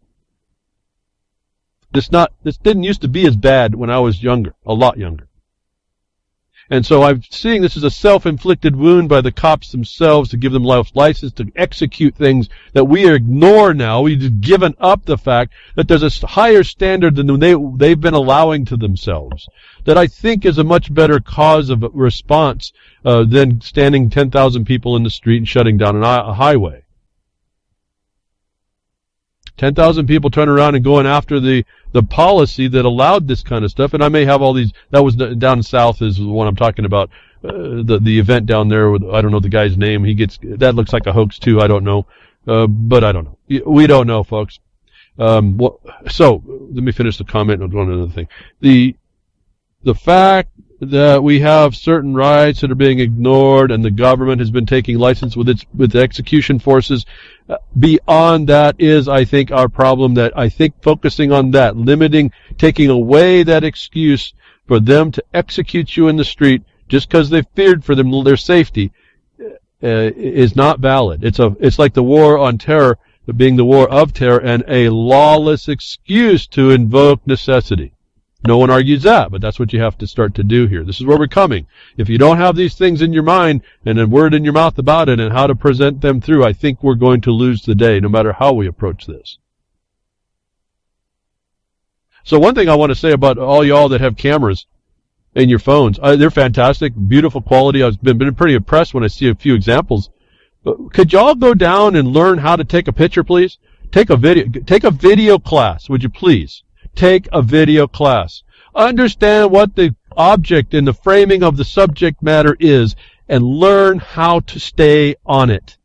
This didn't used to be as bad when I was younger, a lot younger. And so I'm seeing this as a self-inflicted wound by the cops themselves to give them license to execute things that we ignore now. We've given up the fact that there's a higher standard than they've been allowing to themselves. That I think is a much better cause of response than standing 10,000 people in the street and shutting down a highway. 10,000 people turn around and going after the policy that allowed this kind of stuff. And I may have all these, that was down south is the one I'm talking about, the event down there with, I don't know the guy's name. That looks like a hoax too. I don't know. But I don't know. We don't know, folks. So let me finish the comment and I'll go on to another thing. The fact that we have certain rights that are being ignored and the government has been taking license with the execution forces, beyond that is, I think, our problem. That I think focusing on that, taking away that excuse for them to execute you in the street just because they feared for their safety, is not valid. It's like the war on terror being the war of terror and a lawless excuse to invoke necessity. No one argues that, but that's what you have to start to do here. This is where we're coming. If you don't have these things in your mind and a word in your mouth about it and how to present them through, I think we're going to lose the day no matter how we approach this. So one thing I want to say about all y'all that have cameras, in your phones. They're fantastic, beautiful quality. I've been pretty impressed when I see a few examples. But could y'all go down and learn how to take a picture, please? Take a video class, would you please? Take a video class. Understand what the object and the framing of the subject matter is, and learn how to stay on it.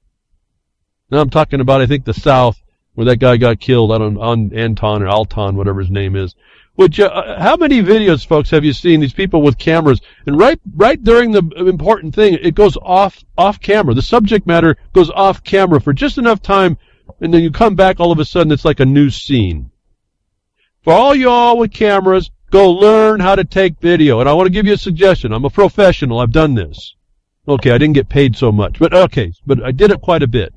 Now I'm talking about, I think, the South, where that guy got killed on Anton or Alton, whatever his name is. How many videos, folks, have you seen these people with cameras, and right during the important thing, it goes off camera. The subject matter goes off camera for just enough time, and then you come back, all of a sudden it's like a new scene. For all y'all with cameras, go learn how to take video. And I want to give you a suggestion. I'm a professional. I've done this. Okay, I didn't get paid so much, but I did it quite a bit.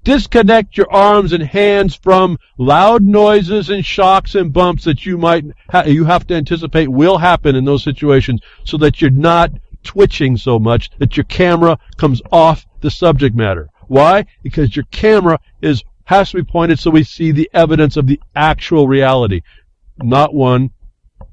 Disconnect your arms and hands from loud noises and shocks and bumps that you have to anticipate will happen in those situations, so that you're not twitching so much that your camera comes off the subject matter. Why? Because your camera has to be pointed so we see the evidence of the actual reality, not one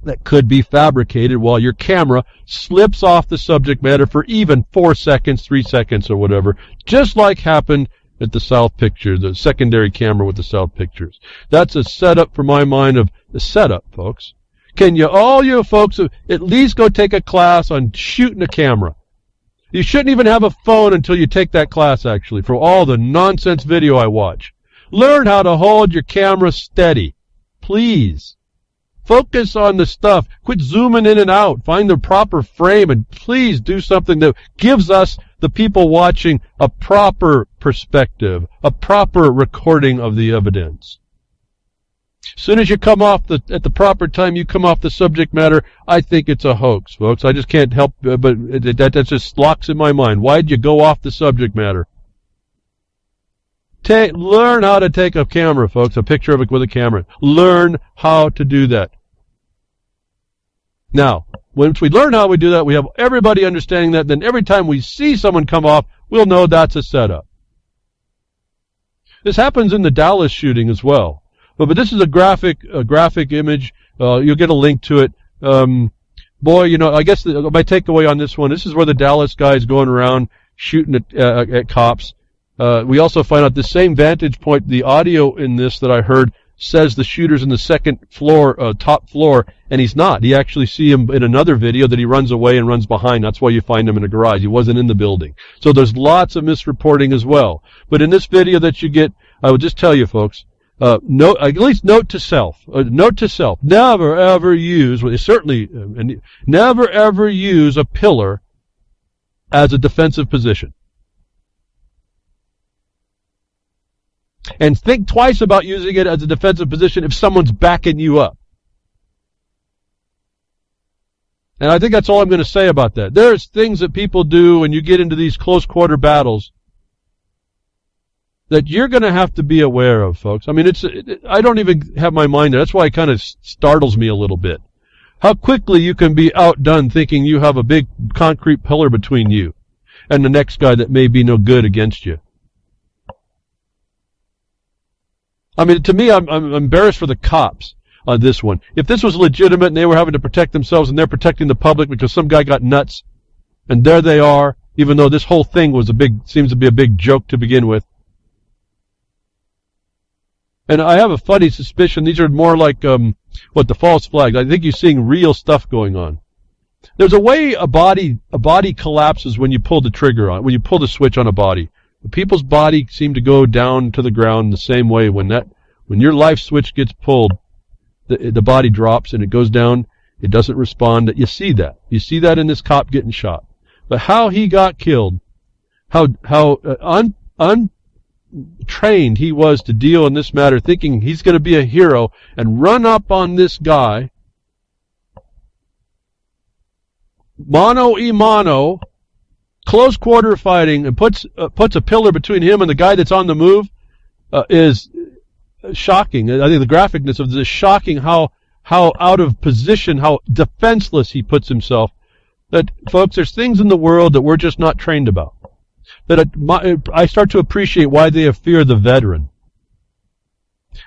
that could be fabricated while your camera slips off the subject matter for even 4 seconds, 3 seconds, or whatever, just like happened at the South Picture, the secondary camera with the South Pictures. That's a setup for my mind of the setup, folks. Can all you folks at least go take a class on shooting a camera? You shouldn't even have a phone until you take that class, actually, for all the nonsense video I watch. Learn how to hold your camera steady. Please. Focus on the stuff. Quit zooming in and out. Find the proper frame, and please do something that gives us, the people watching, a proper perspective, a proper recording of the evidence. As soon as you come off at the proper time, you come off the subject matter, I think it's a hoax, folks. I just can't help, but that just locks in my mind. Why'd you go off the subject matter? Learn how to take a camera, folks, a picture of it with a camera. Learn how to do that. Now, once we learn how we do that, we have everybody understanding that, then every time we see someone come off, we'll know that's a setup. This happens in the Dallas shooting as well. But this is a graphic image. You'll get a link to it. Boy, I guess my takeaway on this one, this is where the Dallas guy is going around shooting at cops. We also find out the same vantage point, the audio in this that I heard says the shooter's in the second floor, top floor, and he's not. You actually see him in another video that he runs away and runs behind. That's why you find him in a garage. He wasn't in the building. So there's lots of misreporting as well. But in this video that you get, I will just tell you, folks, at least note to self. Never ever use, never ever use a pillar as a defensive position. And think twice about using it as a defensive position if someone's backing you up. And I think that's all I'm going to say about that. There's things that people do when you get into these close quarter battles that you're going to have to be aware of, folks. I mean, I don't even have my mind there. That's why it kind of startles me a little bit. How quickly you can be outdone thinking you have a big concrete pillar between you and the next guy that may be no good against you. I mean, to me, I'm embarrassed for the cops on this one. If this was legitimate and they were having to protect themselves and they're protecting the public because some guy got nuts, and there they are, even though this whole thing seems to be a big joke to begin with. And I have a funny suspicion these are more like, the false flags. I think you're seeing real stuff going on. There's a way a body collapses when you pull the trigger on, when you pull the switch on a body. The people's body seem to go down to the ground the same way. When your life switch gets pulled, the body drops and it goes down. It doesn't respond. You see that. You see that in this cop getting shot. But how he got killed, how untrained he was to deal in this matter, thinking he's going to be a hero and run up on this guy, mano a mano, close quarter fighting, and puts a pillar between him and the guy that's on the move, is shocking. I think the graphicness of this is shocking. How out of position, how defenseless he puts himself. That, folks, there's things in the world that we're just not trained about. That I start to appreciate why they fear the veteran.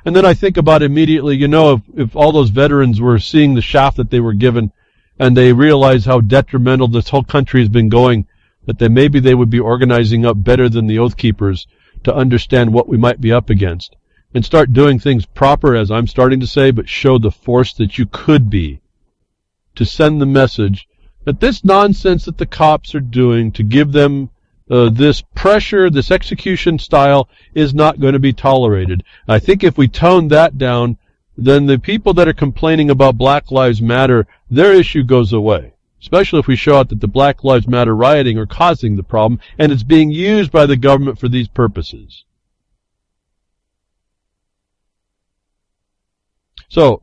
And then I think about immediately, if all those veterans were seeing the shaft that they were given, and they realize how detrimental this whole country has been going, that then maybe they would be organizing up better than the Oath Keepers to understand what we might be up against and start doing things proper, as I'm starting to say, but show the force that you could be, to send the message that this nonsense that the cops are doing to give them this pressure, this execution style, is not going to be tolerated. I think if we tone that down, then the people that are complaining about Black Lives Matter, their issue goes away. Especially if we show out that the Black Lives Matter rioting are causing the problem, and it's being used by the government for these purposes. So,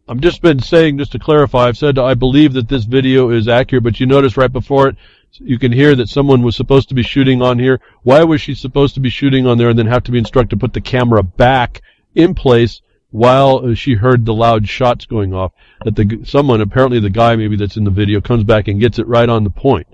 I've just been saying, just to clarify, I've said I believe that this video is accurate, but you notice right before it, you can hear that someone was supposed to be shooting on here. Why was she supposed to be shooting on there and then have to be instructed to put the camera back in place while she heard the loud shots going off? That someone, apparently the guy maybe that's in the video, comes back and gets it right on the point.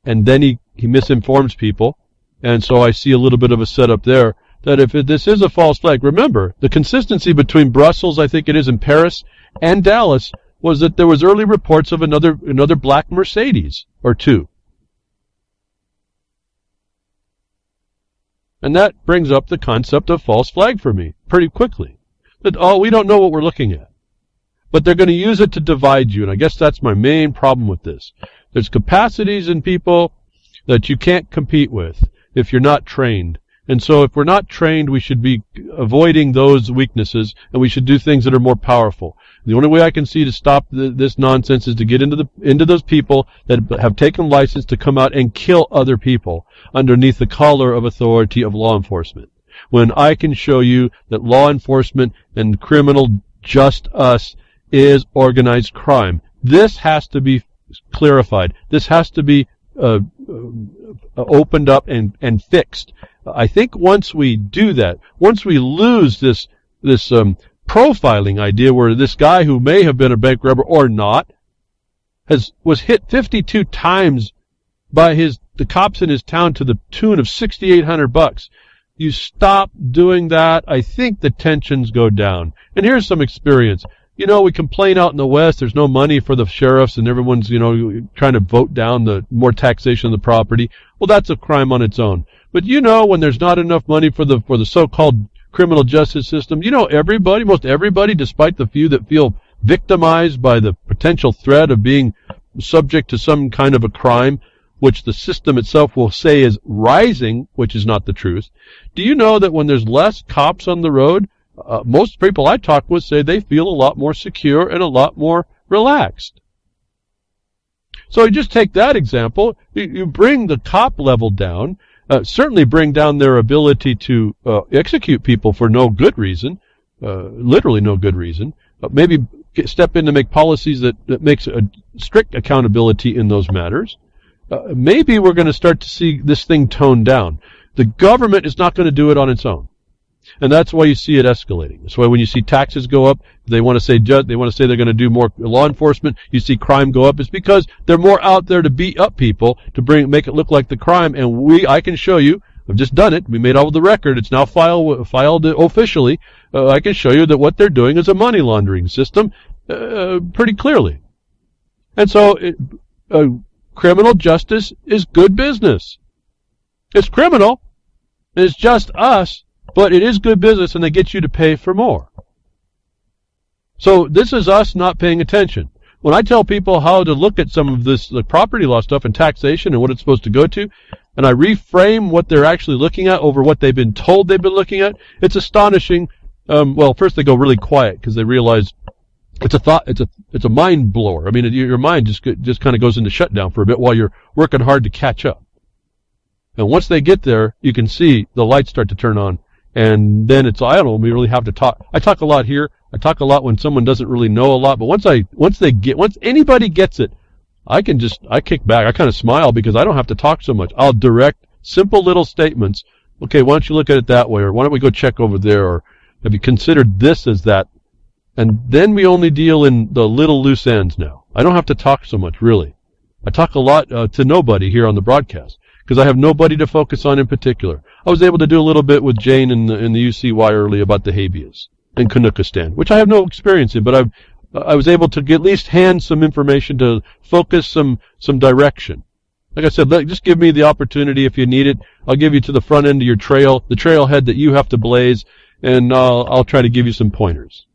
And then he misinforms people. And so I see a little bit of a setup there, that if this is a false flag, remember, the consistency between Brussels, I think it is, in Paris, and Dallas, was that there was early reports of another black Mercedes or two. And that brings up the concept of false flag for me pretty quickly. That, we don't know what we're looking at. But they're going to use it to divide you, and I guess that's my main problem with this. There's capacities in people that you can't compete with if you're not trained. And so if we're not trained, we should be avoiding those weaknesses, and we should do things that are more powerful. The only way I can see to stop this nonsense is to get into those people that have taken license to come out and kill other people underneath the collar of authority of law enforcement. When I can show you that law enforcement and criminal just us is organized crime. This has to be clarified. This has to be opened up and fixed. I think once we do that, once we lose this profiling idea where this guy who may have been a bank robber or not was hit 52 times by the cops in his town to the tune of $6,800. You stop doing that, I think the tensions go down. And here's some experience. You know, we complain out in the West, there's no money for the sheriffs and everyone's, trying to vote down the more taxation of the property. Well, that's a crime on its own. But when there's not enough money for the so-called criminal justice system, most everybody, despite the few that feel victimized by the potential threat of being subject to some kind of a crime, which the system itself will say is rising, which is not the truth. Do you know that when there's less cops on the road, most people I talk with say they feel a lot more secure and a lot more relaxed? So you just take that example, you bring the cop level down, certainly bring down their ability to execute people for no good reason, literally no good reason. Maybe step in to make policies that makes a strict accountability in those matters. Maybe we're going to start to see this thing toned down. The government is not going to do it on its own. And that's why you see it escalating. That's why when you see taxes go up, they want to say they're going to do more law enforcement. You see crime go up. It's because they're more out there to beat up people, to make it look like the crime. And I can show you, I've just done it. We made all of the record. It's now filed officially. I can show you that what they're doing is a money laundering system, pretty clearly. And so criminal justice is good business. It's criminal. It's just us. But it is good business, and they get you to pay for more. So this is us not paying attention. When I tell people how to look at some of this, the property law stuff and taxation and what it's supposed to go to, and I reframe what they're actually looking at over what they've been told they've been looking at, it's astonishing. First they go really quiet because they realize it's a mind blower. I mean, your mind just kind of goes into shutdown for a bit while you're working hard to catch up. And once they get there, you can see the lights start to turn on. And then we really have to talk. I talk a lot here. I talk a lot when someone doesn't really know a lot. But once anybody gets it, I kick back. I kind of smile because I don't have to talk so much. I'll direct simple little statements. Okay, why don't you look at it that way? Or why don't we go check over there? Or have you considered this as that? And then we only deal in the little loose ends now. I don't have to talk so much, really. I talk a lot to nobody here on the broadcast because I have nobody to focus on in particular. I was able to do a little bit with Jane in the UCY early about the habeas in Kanukkistan, which I have no experience in, but I was able to at least hand some information to focus some direction. Like I said, just give me the opportunity if you need it. I'll give you to the front end of your trail, the trailhead that you have to blaze, and I'll try to give you some pointers.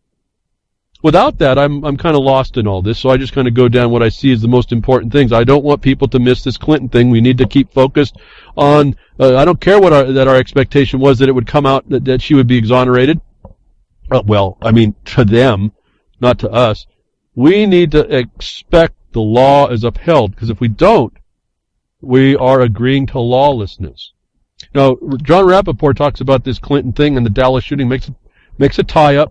Without that, I'm kind of lost in all this, so I just kind of go down what I see as the most important things. I don't want people to miss this Clinton thing. We need to keep focused on, I don't care what our expectation was that it would come out, that she would be exonerated. Well, I mean, to them, not to us. We need to expect the law is upheld, because if we don't, we are agreeing to lawlessness. Now, John Rappaport talks about this Clinton thing and the Dallas shooting, makes a tie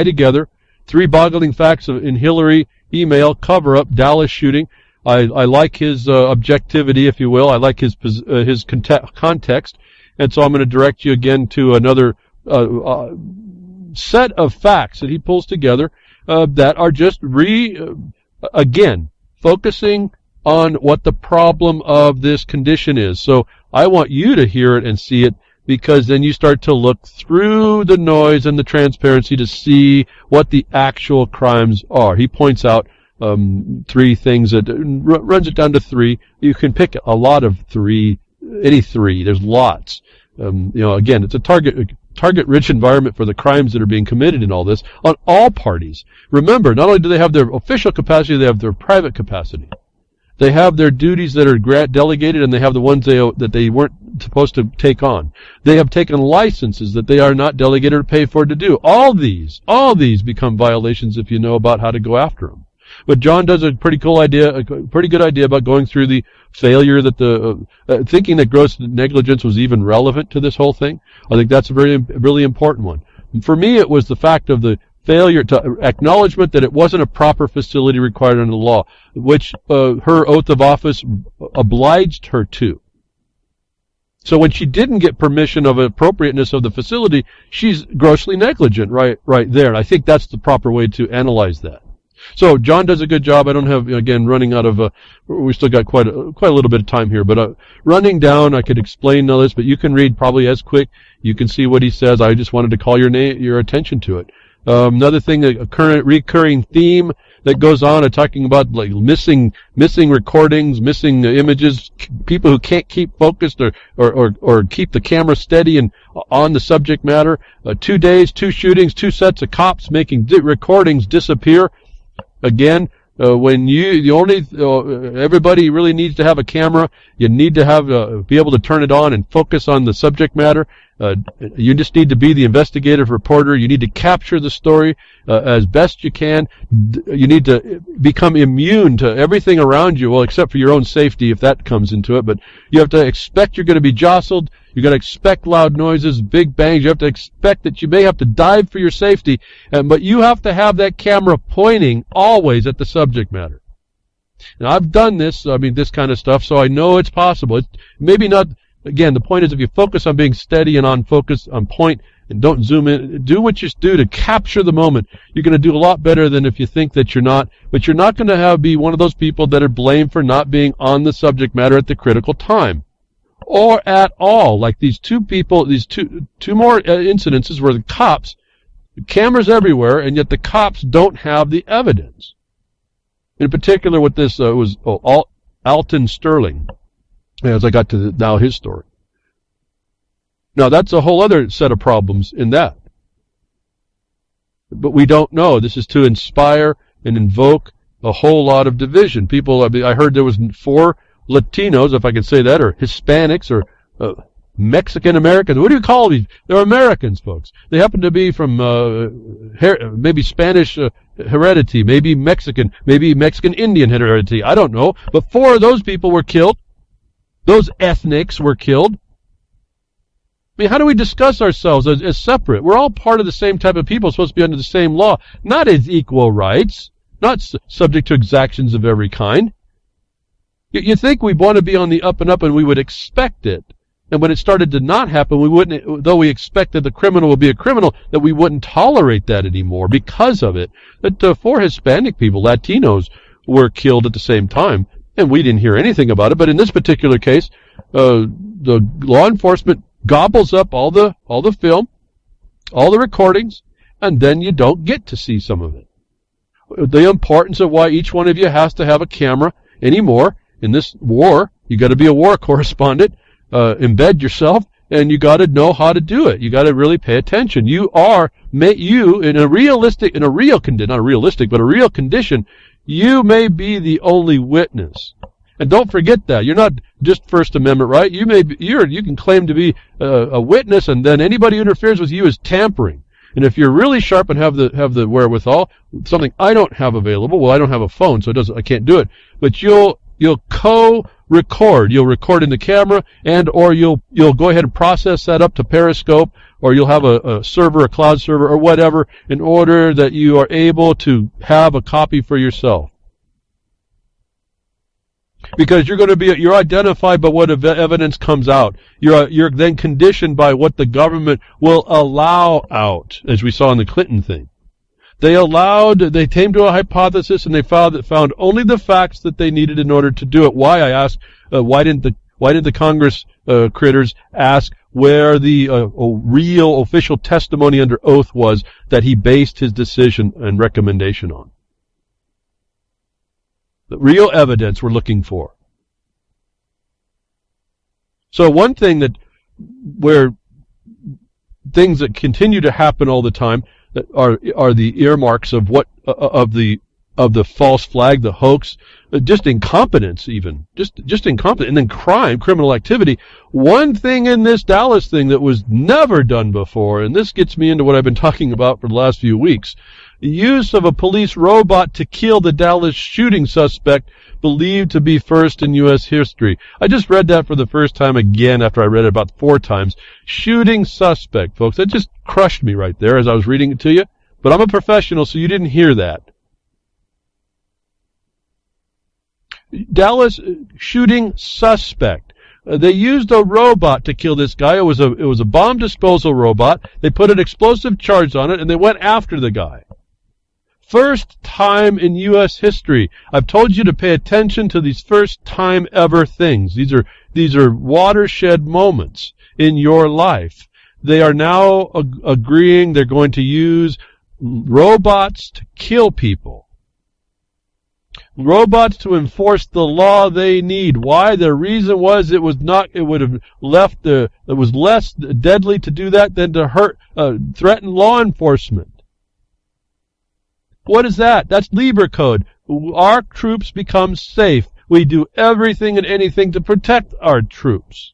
together. 3 boggling facts in Hillary email, cover-up, Dallas shooting. I like his objectivity, if you will. I like his context. And so I'm going to direct you again to another set of facts that he pulls together that are just again, focusing on what the problem of this condition is. So I want you to hear it and see it, because then you start to look through the noise and the transparency to see what the actual crimes are. He points out 3 things that runs it down to 3. You can pick a lot of 3, any 3. There's lots. Again, it's a target-rich environment for the crimes that are being committed in all this on all parties. Remember, not only do they have their official capacity, they have their private capacity. They have their duties that are delegated, and they have the ones that they weren't supposed to take on. They have taken licenses that they are not delegated or paid for to do. All these become violations if you know about how to go after them. But John does a pretty good idea about going through the failure that thinking that gross negligence was even relevant to this whole thing. I think that's a really important one. And for me, it was the fact of the failure to acknowledgement that it wasn't a proper facility required under the law, which her oath of office obliged her to. So when she didn't get permission of appropriateness of the facility, she's grossly negligent right there. And I think that's the proper way to analyze that. So John does a good job. I don't have, again, running out of, we still got quite a little bit of time here, but running down, I could explain all this, but you can read probably as quick. You can see what he says. I just wanted to call your attention to it. Another thing, a recurring theme that goes on, talking about like missing recordings, missing images, people who can't keep focused or keep the camera steady and on the subject matter. 2 days, 2 shootings, 2 sets of cops making recordings disappear. Again, when everybody really needs to have a camera, you need to be able to turn it on and focus on the subject matter. You just need to be the investigative reporter. You need to capture the story as best you can. You need to become immune to everything around you, well, except for your own safety if that comes into it. But you have to expect you're going to be jostled. You're going to expect loud noises, big bangs. You have to expect that you may have to dive for your safety. But you have to have that camera pointing always at the subject matter. And I've done this, this kind of stuff, so I know it's possible. It's maybe not. Again, the point is if you focus on being steady and on focus, on point, and don't zoom in, do what you do to capture the moment. You're going to do a lot better than if you think that you're not. But you're not going to be one of those people that are blamed for not being on the subject matter at the critical time. Or at all, like these 2 people, these two more incidences where the cameras everywhere, and yet the cops don't have the evidence. In particular with this, was Alton Sterling. As I got to now his story. Now that's a whole other set of problems in that. But we don't know. This is to inspire and invoke a whole lot of division. People, I heard there was 4 Latinos, if I could say that, or Hispanics, or Mexican Americans. What do you call these? They're Americans, folks. They happen to be from maybe Spanish heredity, maybe Mexican Indian heredity. I don't know. But 4 of those people were killed. Those ethnics were killed. How do we discuss ourselves as separate? We're all part of the same type of people, supposed to be under the same law, not as equal rights, not subject to exactions of every kind. You think we want to be on the up and up, and we would expect it. And when it started to not happen, we wouldn't, though we expected the criminal would be a criminal, that we wouldn't tolerate that anymore because of it. That 4 Hispanic people, Latinos, were killed at the same time. And we didn't hear anything about it, but in this particular case, the law enforcement gobbles up all the film, all the recordings, and then you don't get to see some of it. the importance of why each one of you has to have a camera anymore. In this war, you got to be a war correspondent, embed yourself, and you got to know how to do it. You got to really pay attention. You in a real condition, you may be the only witness. And don't forget that. You're not just First Amendment, right? You can claim to be a witness, and then anybody who interferes with you is tampering. And if you're really sharp and have the wherewithal, something I don't have available, well, I don't have a phone, so I can't do it, but you'll co-record. You'll record in the camera, and or you'll go ahead and process that up to Periscope, or you'll have a server, a cloud server, or whatever, in order that you are able to have a copy for yourself. Because you're identified by what evidence comes out. You're then conditioned by what the government will allow out, as we saw in the Clinton thing. They came to a hypothesis, and they found only the facts that they needed in order to do it. Why, I asked, why did the Congress critters ask where the real official testimony under oath was that he based his decision and recommendation on? The real evidence we're looking for. So one thing where things that continue to happen all the time that are the earmarks of the false flag, the hoax, just incompetence even, just incompetence, and then criminal activity. One thing in this Dallas thing that was never done before, and this gets me into what I've been talking about for the last few weeks, the use of a police robot to kill the Dallas shooting suspect believed to be first in U.S. history. I just read that for the first time again after I read it about 4 times. Shooting suspect, folks. That just crushed me right there as I was reading it to you. But I'm a professional, so you didn't hear that. Dallas shooting suspect. They used a robot to kill this guy. It was a bomb disposal robot. They put an explosive charge on it, and they went after the guy. First time in U.S. history. I've told you to pay attention to these first time ever things. These are watershed moments in your life. They are now agreeing they're going to use robots to kill people. Robots to enforce the law they need. Why? The reason was it was less deadly to do that than to threaten law enforcement. What is that? That's Lieber Code. Our troops become safe. We do everything and anything to protect our troops.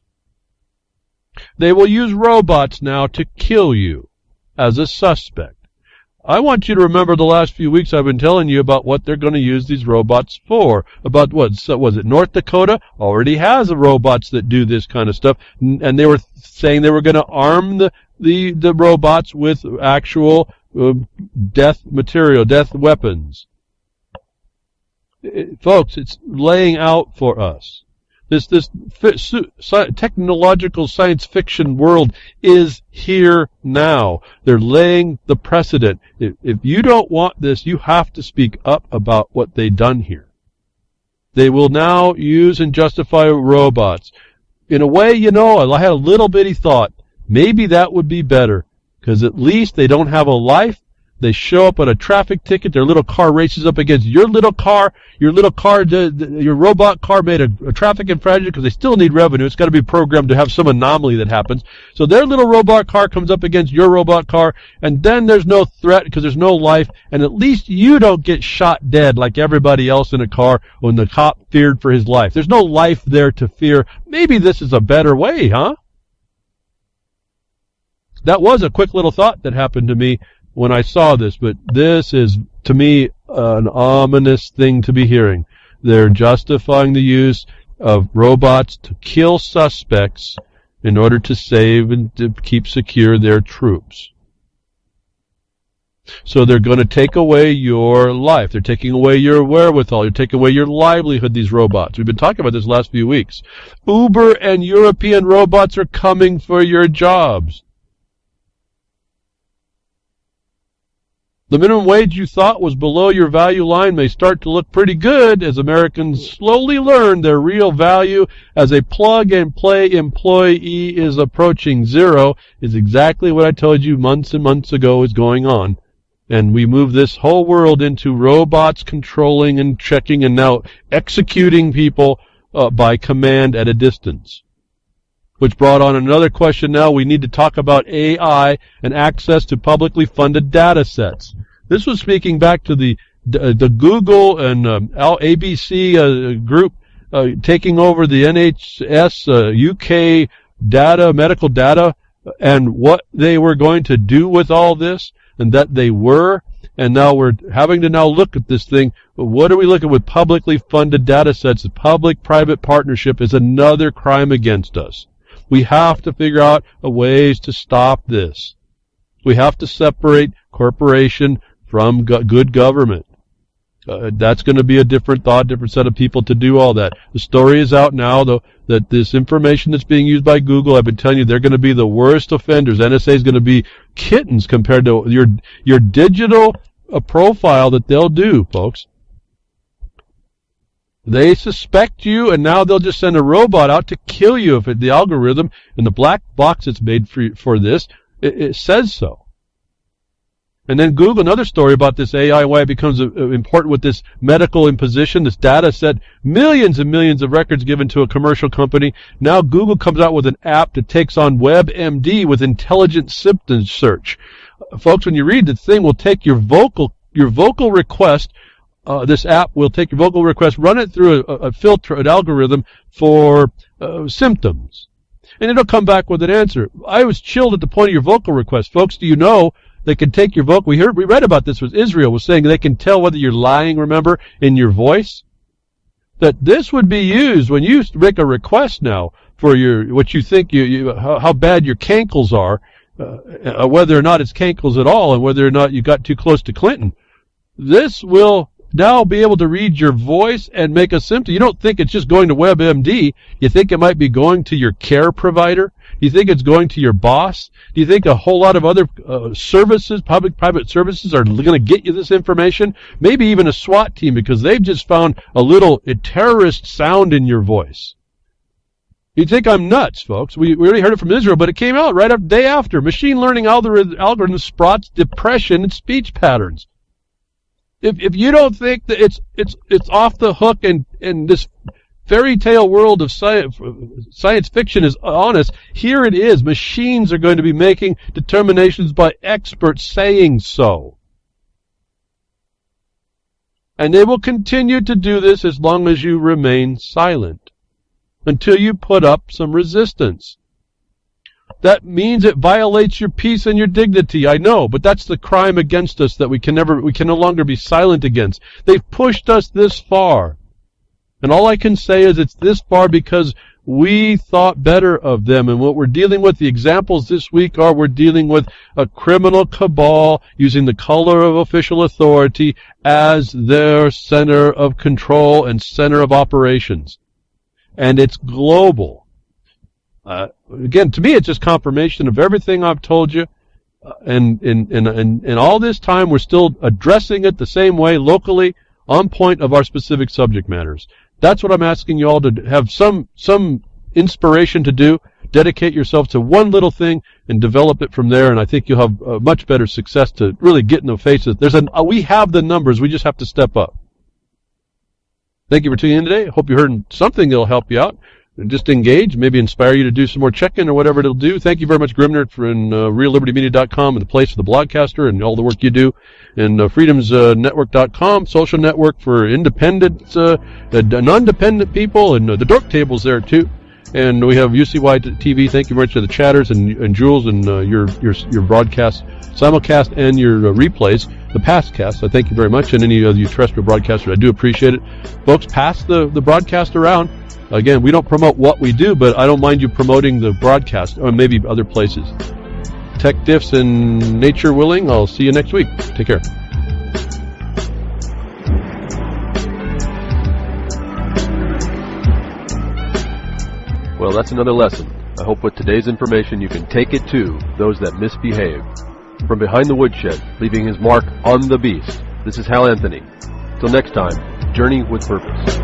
They will use robots now to kill you as a suspect. I want you to remember the last few weeks I've been telling you about what they're going to use these robots for. About what was it? North Dakota already has robots that do this kind of stuff, and they were saying they were going to arm the robots with actual death material, death weapons. Folks, it's laying out for us. This technological science fiction world is here now. They're laying the precedent. If you don't want this, you have to speak up about what they've done here. They will now use and justify robots. In a way, I had a little bitty thought. Maybe that would be better, because at least they don't have a life. They show up on a traffic ticket. Their little car races up against your little car. Your robot car made a traffic infraction because they still need revenue. It's got to be programmed to have some anomaly that happens. So their little robot car comes up against your robot car, and then there's no threat because there's no life, and at least you don't get shot dead like everybody else in a car when the cop feared for his life. There's no life there to fear. Maybe this is a better way, huh? That was a quick little thought that happened to me when I saw this, but this is, to me, an ominous thing to be hearing. They're justifying the use of robots to kill suspects in order to save and to keep secure their troops. So they're going to take away your life. They're taking away your wherewithal. They're taking away your livelihood, these robots. We've been talking about this last few weeks. Uber and European robots are coming for your jobs. The minimum wage you thought was below your value line may start to look pretty good as Americans slowly learn their real value as a plug-and-play employee is approaching zero, is exactly what I told you months and months ago is going on. And we move this whole world into robots controlling and checking and now executing people by command at a distance. Which brought on another question now. We need to talk about AI and access to publicly funded data sets. This was speaking back to the Google and ABC group taking over the NHS UK data, medical data, and what they were going to do with all this, and that they were. And now we're having to now look at this thing. What are we looking with publicly funded data sets? The public-private partnership is another crime against us. We have to figure out ways to stop this. We have to separate corporation from good government. That's going to be a different thought, different set of people to do all that. The story is out now, though, that this information that's being used by Google, I've been telling you, they're going to be the worst offenders. NSA is going to be kittens compared to your digital profile that they'll do, folks. They suspect you, and now they'll just send a robot out to kill you if the algorithm and the black box that's made for this, it says so. And then Google, another story about this AI, why it becomes important with this medical imposition, this data set, millions and millions of records given to a commercial company. Now Google comes out with an app that takes on WebMD with intelligent symptom search. Folks, when you read the thing, will take your vocal request. This app will take your vocal request, run it through a filter, an algorithm for symptoms. And it'll come back with an answer. I was chilled at the point of your vocal request. Folks, do you know they can take your vocal? We read about this with Israel was saying they can tell whether you're lying, remember, in your voice. That this would be used when you make a request now for what you think how bad your cankles are, whether or not it's cankles at all, and whether or not you got too close to Clinton. This will now be able to read your voice and make a symptom. You don't think it's just going to WebMD. You think it might be going to your care provider? Do you think it's going to your boss? Do you think a whole lot of other services, public-private services, are going to get you this information? Maybe even a SWAT team, because they've just found a little terrorist sound in your voice. You think I'm nuts, folks. We already heard it from Israel, but it came out right up day after. Machine learning algorithms spots depression and speech patterns. If you don't think that it's off the hook and this fairy tale world of science fiction is honest, here it is. Machines are going to be making determinations by experts saying so. And they will continue to do this as long as you remain silent, until you put up some resistance. That means it violates your peace and your dignity, I know, but that's the crime against us that we can no longer be silent against. They've pushed us this far. And all I can say is it's this far because we thought better of them. And what we're dealing with, the examples this week are, we're dealing with a criminal cabal using the color of official authority as their center of control and center of operations. And it's global. Again, to me, it's just confirmation of everything I've told you. And all this time, we're still addressing it the same way, locally, on point of our specific subject matters. That's what I'm asking you all to have some inspiration to do. Dedicate yourself to one little thing and develop it from there. And I think you'll have much better success to really get in the face of it. We have the numbers. We just have to step up. Thank you for tuning in today. I hope you heard something that'll help you out. Just engage, maybe inspire you to do some more check-in or whatever it'll do. Thank you very much, Grimner, for reallibertymedia.com and the place for the broadcaster and all the work you do. And freedomsnetwork.com, social network for independent, non-dependent people, and the Dork Table's there too. And we have UCY TV. Thank you very much to the chatters and Jules and your broadcast, simulcast, and your replays, the past casts. I thank you very much, and any of you terrestrial broadcasters, I do appreciate it. Folks, pass the broadcast around. Again, we don't promote what we do, but I don't mind you promoting the broadcast, or maybe other places. Tech Diffs and Nature willing, I'll see you next week. Take care. Well, that's another lesson. I hope with today's information you can take it to those that misbehave. From behind the woodshed, leaving his mark on the beast, this is Hal Anthony. Till next time, journey with purpose.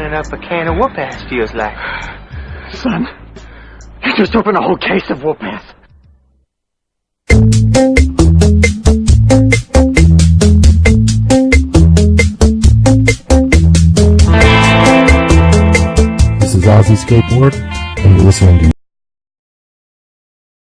opening up a can of whoop-ass feels like.
Son, you just opened a whole case of whoop-ass.
This is Ozzy Skateboard, and you're listening to